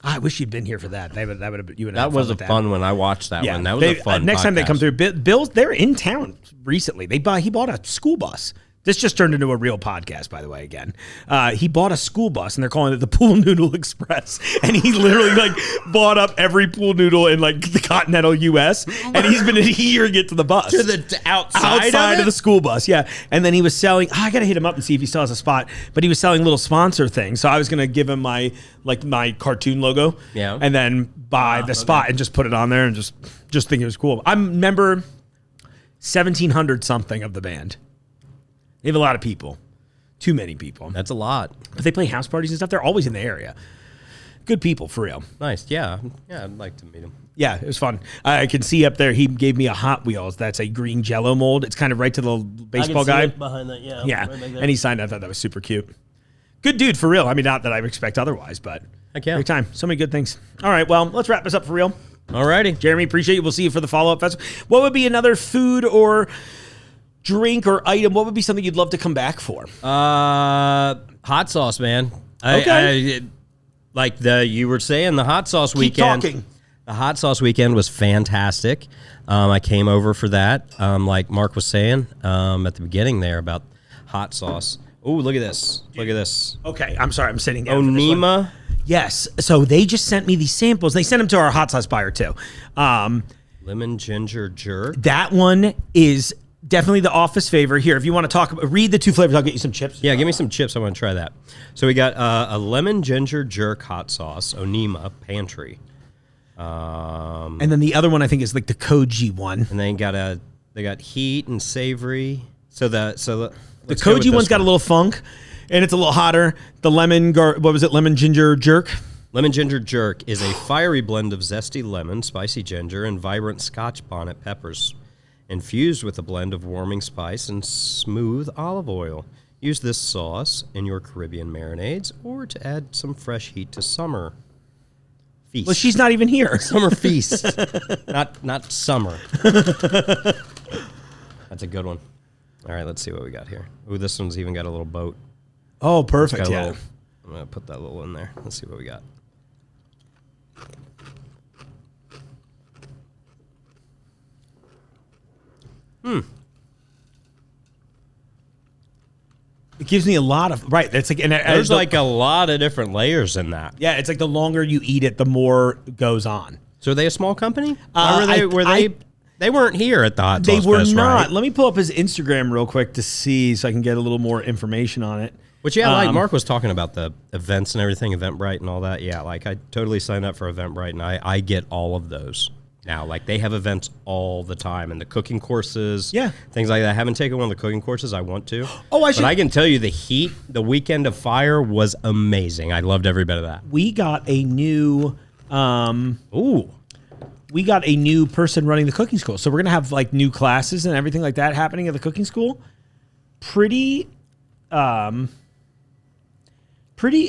I wish you'd been here for that. That would have you and That was a fun one. I watched that one. That was a fun next time they come podcast. through, Bill's they're in town recently. He bought a school bus. This just turned into a real podcast, by the way, again. He bought a school bus, and they're calling it the Pool Noodle Express. And he literally, bought up every pool noodle in, the continental U.S., and he's been adhering it to the bus. To the outside of the school bus, yeah. And then he was selling, I got to hit him up and see if he still has a spot, but he was selling little sponsor things. So I was going to give him my cartoon logo, Yeah. and then buy the spot and just put it on there and just think it was cool. I'm member 1,700 something of the band. They have a lot of people. Too many people. That's a lot. But they play house parties and stuff. They're always in the area. Good people, for real. Nice. Yeah. Yeah, I'd like to meet him. Yeah, it was fun. I can see up there, he gave me a Hot Wheels. That's a green Jello mold. It's kind of right to the baseball guy. Behind that, yeah. Yeah, Right back there. and he signed it. I thought that was super cute. Good dude, for real. I mean, not that I would expect otherwise, but Heck yeah. great time. So many good things. All right, well, let's wrap this up for real. Alrighty. Jeremy, appreciate you. We'll see you for the follow-up festival. What would be another food or drink or item? What would be something you'd love to come back for? Hot sauce, man. Okay. You were saying, the hot sauce weekend. Keep talking. The hot sauce weekend was fantastic. I came over for that. Like Mark was saying at the beginning there about hot sauce. Oh, look at this. Look at this. Okay, I'm sorry. I'm sitting down for this one. Onima. Yes. So they just sent me these samples. They sent them to our hot sauce buyer too. Lemon ginger jerk. That one is definitely the office favorite. Here, if you want to read the two flavors, I'll get you some chips. Yeah, give me some chips. I want to try that. So we got a lemon ginger jerk hot sauce, Onima Pantry. And then the other one I think is the koji one. And they got heat and savory. The koji one's got a little funk, and it's a little hotter. The lemon ginger jerk. Lemon ginger jerk is a fiery blend of zesty lemon, spicy ginger, and vibrant Scotch bonnet peppers, infused with a blend of warming spice and smooth olive oil. Use this sauce in your Caribbean marinades or to add some fresh heat to summer feast. Well, she's not even here. Summer feast, not summer. That's a good one. All right, let's see what we got here. Ooh, this one's even got a little boat. Oh, perfect. Yeah. I'm gonna put that little in there. Let's see what we got. It gives me a lot of That's There's a lot of different layers in that. yeah. It's like the longer you eat it, the more goes on. So are they a small company? They They weren't here at the Hot Sauce were Fest, not. right? Let me pull up his Instagram real quick to see, so I can get a little more information on it. Which, yeah, like Mark was talking about the events and everything, Eventbrite and all that. Yeah, like I totally signed up for Eventbrite, and I get all of those now. Like they have events all the time, and the cooking courses, things like that. I haven't taken one of the cooking courses. I want to. Oh, I should. But I can tell you the Weekend of Fire was amazing. I loved every bit of that. We got a new... We got a new person running the cooking school. So we're going to have like new classes and everything like that happening at the cooking school. Pretty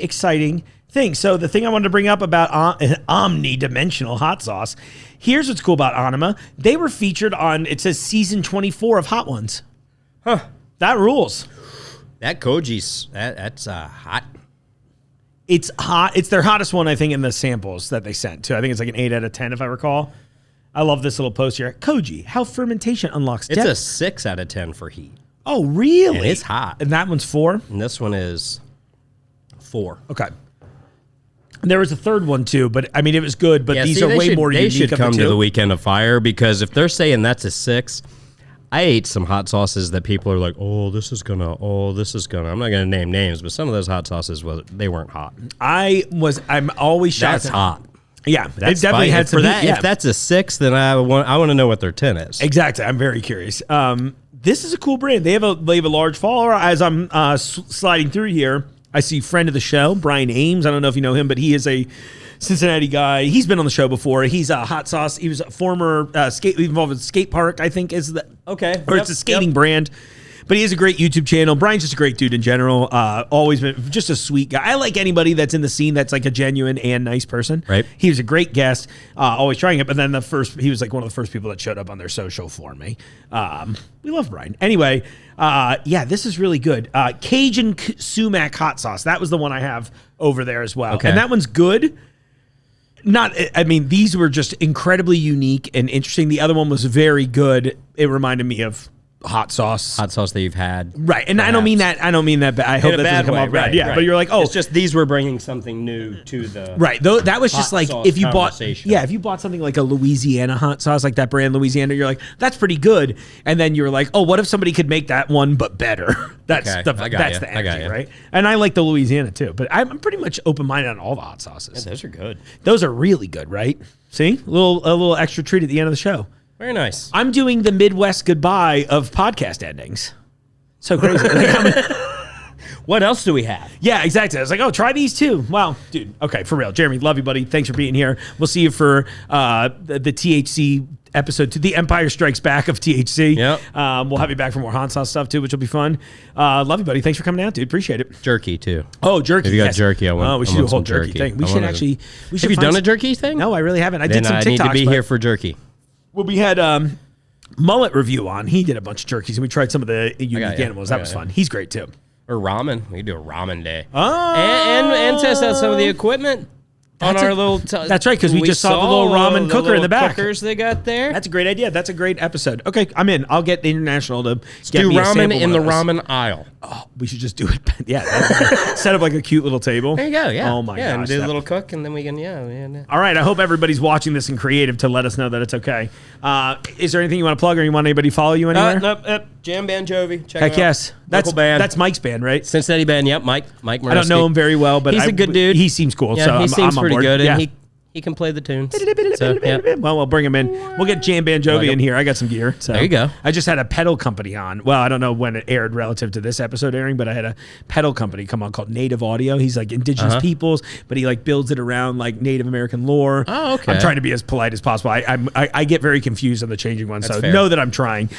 exciting thing. So the thing I wanted to bring up about omni-dimensional hot sauce, here's what's cool about Anima. They were featured on, it says season 24 of Hot Ones. Huh. That rules. That Koji's, that's hot. It's hot. It's their hottest one, I think, in the samples that they sent too. I think it's like an 8 out of 10 if I recall. I love this little post here. Koji, how fermentation unlocks depth. It's a 6 out of 10 for heat. Oh, really? And it's hot. And that one's 4? And this one is 4. Okay. And there was a third one too, but I mean, it was good, but these are way more unique. They should come to the Weekend of Fire, because if they're saying that's a 6, I ate some hot sauces that people are like, this is gonna. I'm not gonna name names, but some of those hot sauces, they weren't hot. I'm always shocked. That's hot. Yeah, that's it definitely had some that. heat, If that's a 6, then I want to know what their 10 is. Exactly. I'm very curious. This is a cool brand. They have a large follower. As I'm sliding through here, I see friend of the show, Brian Ames. I don't know if you know him, but he is a Cincinnati guy. He's been on the show before. He's a hot sauce. He was a former involved with skate park, I think is the it's a skating brand. But he has a great YouTube channel. Brian's just a great dude in general. Always been just a sweet guy. I like anybody that's in the scene that's like a genuine and nice person. Right. He was a great guest, always trying it. But then he was like one of the first people that showed up on their social for me. We love Brian. Anyway, this is really good. Cajun sumac hot sauce. That was the one I have over there as well. Okay. And that one's good. These were just incredibly unique and interesting. The other one was very good. It reminded me of hot sauce that you've had, right? And perhaps. I don't mean that but I hope that doesn't come off bad. Yeah, right. But you're like, it's just these were bringing something new to the right. Though that was just like if you bought something like a Louisiana hot sauce, like that brand Louisiana, you're like, that's pretty good. And then you're like, what if somebody could make that one but better? That's the energy, right? And I like the Louisiana too, but I'm pretty much open minded on all the hot sauces. Yeah, those are good. Those are really good, right? See, a little extra treat at the end of the show. Very nice. I'm doing the Midwest goodbye of podcast endings. So crazy. What else do we have? Yeah, exactly. I was like, try these too. Wow, dude. Okay, for real. Jeremy, love you, buddy. Thanks for being here. We'll see you for the THC episode 2, The Empire Strikes Back of THC. Yep. We'll have you back for more hot sauce stuff too, which will be fun. Love you, buddy. Thanks for coming out, dude. Appreciate it. Jerky too. Oh, jerky. If you got jerky, I want. We should do a whole jerky thing. We should have you done a jerky thing? No, I really haven't. I did some TikToks. I need to be here for jerky. Well, we had Mullet Review on. He did a bunch of jerkies, and we tried some of the unique animals. That was fun. He's great too. Or ramen. We could do a ramen day. Oh, and test out some of the equipment on our little. That's right, because we just saw the little ramen cooker in the back. Cookers they got there. That's a great idea. That's a great episode. Okay, I'm in. I'll get the International to get do me ramen a in the ramen aisle. Oh, we should just do it. Yeah, set up like a cute little table. There you go. Yeah. Oh my gosh. And do a little cook, and then we can. Yeah. All right. I hope everybody's watching this and creative to let us know that it's okay. Is there anything you want to plug, or you want anybody to follow you anywhere? Nope. Jam Band Jovi. Check Heck him out. yes. Local band. That's Mike's band, right? Cincinnati band. Yep. Mike. I don't know him very well, but he's a good dude. He seems cool. Yeah, so he seems I'm pretty on board. good, Yeah. and he can play the tunes. So, yeah. Well, we'll bring him in. We'll get Jam Band Jovi in here. I got some gear. So. There you go. I just had a pedal company on. Well, I don't know when it aired relative to this episode airing, but I had a pedal company come on called Native Audio. He's like indigenous peoples, but he like builds it around like Native American lore. Oh, okay. I'm trying to be as polite as possible. I get very confused on the changing ones, so fair. know that I'm trying.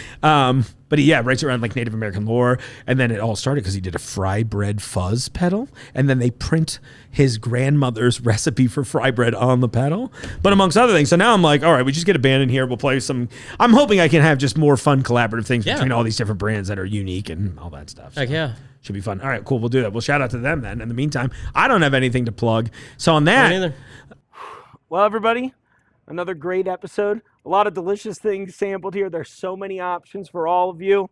But he writes around like Native American lore, and then it all started because he did a fry bread fuzz pedal, and then they print his grandmother's recipe for fry bread on the pedal, but amongst other things. So now I'm like, all right, we just get a band in here. We'll play some. I'm hoping I can have just more fun collaborative things between all these different brands that are unique and all that stuff. So Heck yeah. should be fun. All right, cool. We'll do that. We'll shout out to them then. In the meantime, I don't have anything to plug. So on that, Me neither. Well, everybody, another great episode. A lot of delicious things sampled here. There's so many options for all of you.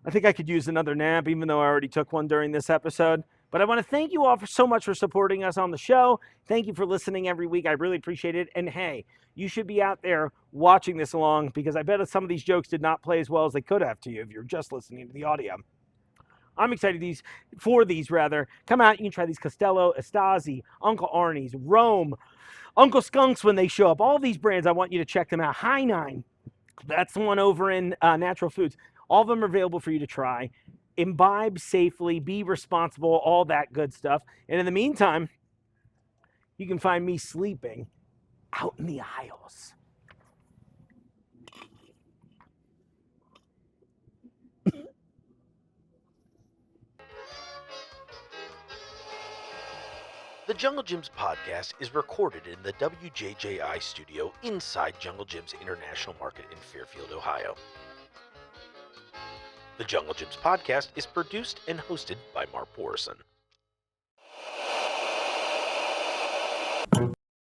I think I could use another nap, even though I already took one during this episode. But I want to thank you all so much for supporting us on the show. Thank you for listening every week. I really appreciate it. And hey, you should be out there watching this along, because I bet some of these jokes did not play as well as they could have to you if you're just listening to the audio. I'm excited for these rather. Come out, you can try these Coastalo, Estazzi, Uncle Arnie's, Rome, Uncle Skunks when they show up. All these brands, I want you to check them out. High Nine, that's the one over in Natural Foods. All of them are available for you to try. Imbibe safely, be responsible, all that good stuff. And in the meantime, you can find me sleeping out in the aisles. The Jungle Gyms podcast is recorded in the WJJI studio inside Jungle Gyms International Market in Fairfield, Ohio. The Jungle Gyms podcast is produced and hosted by Mark Borison.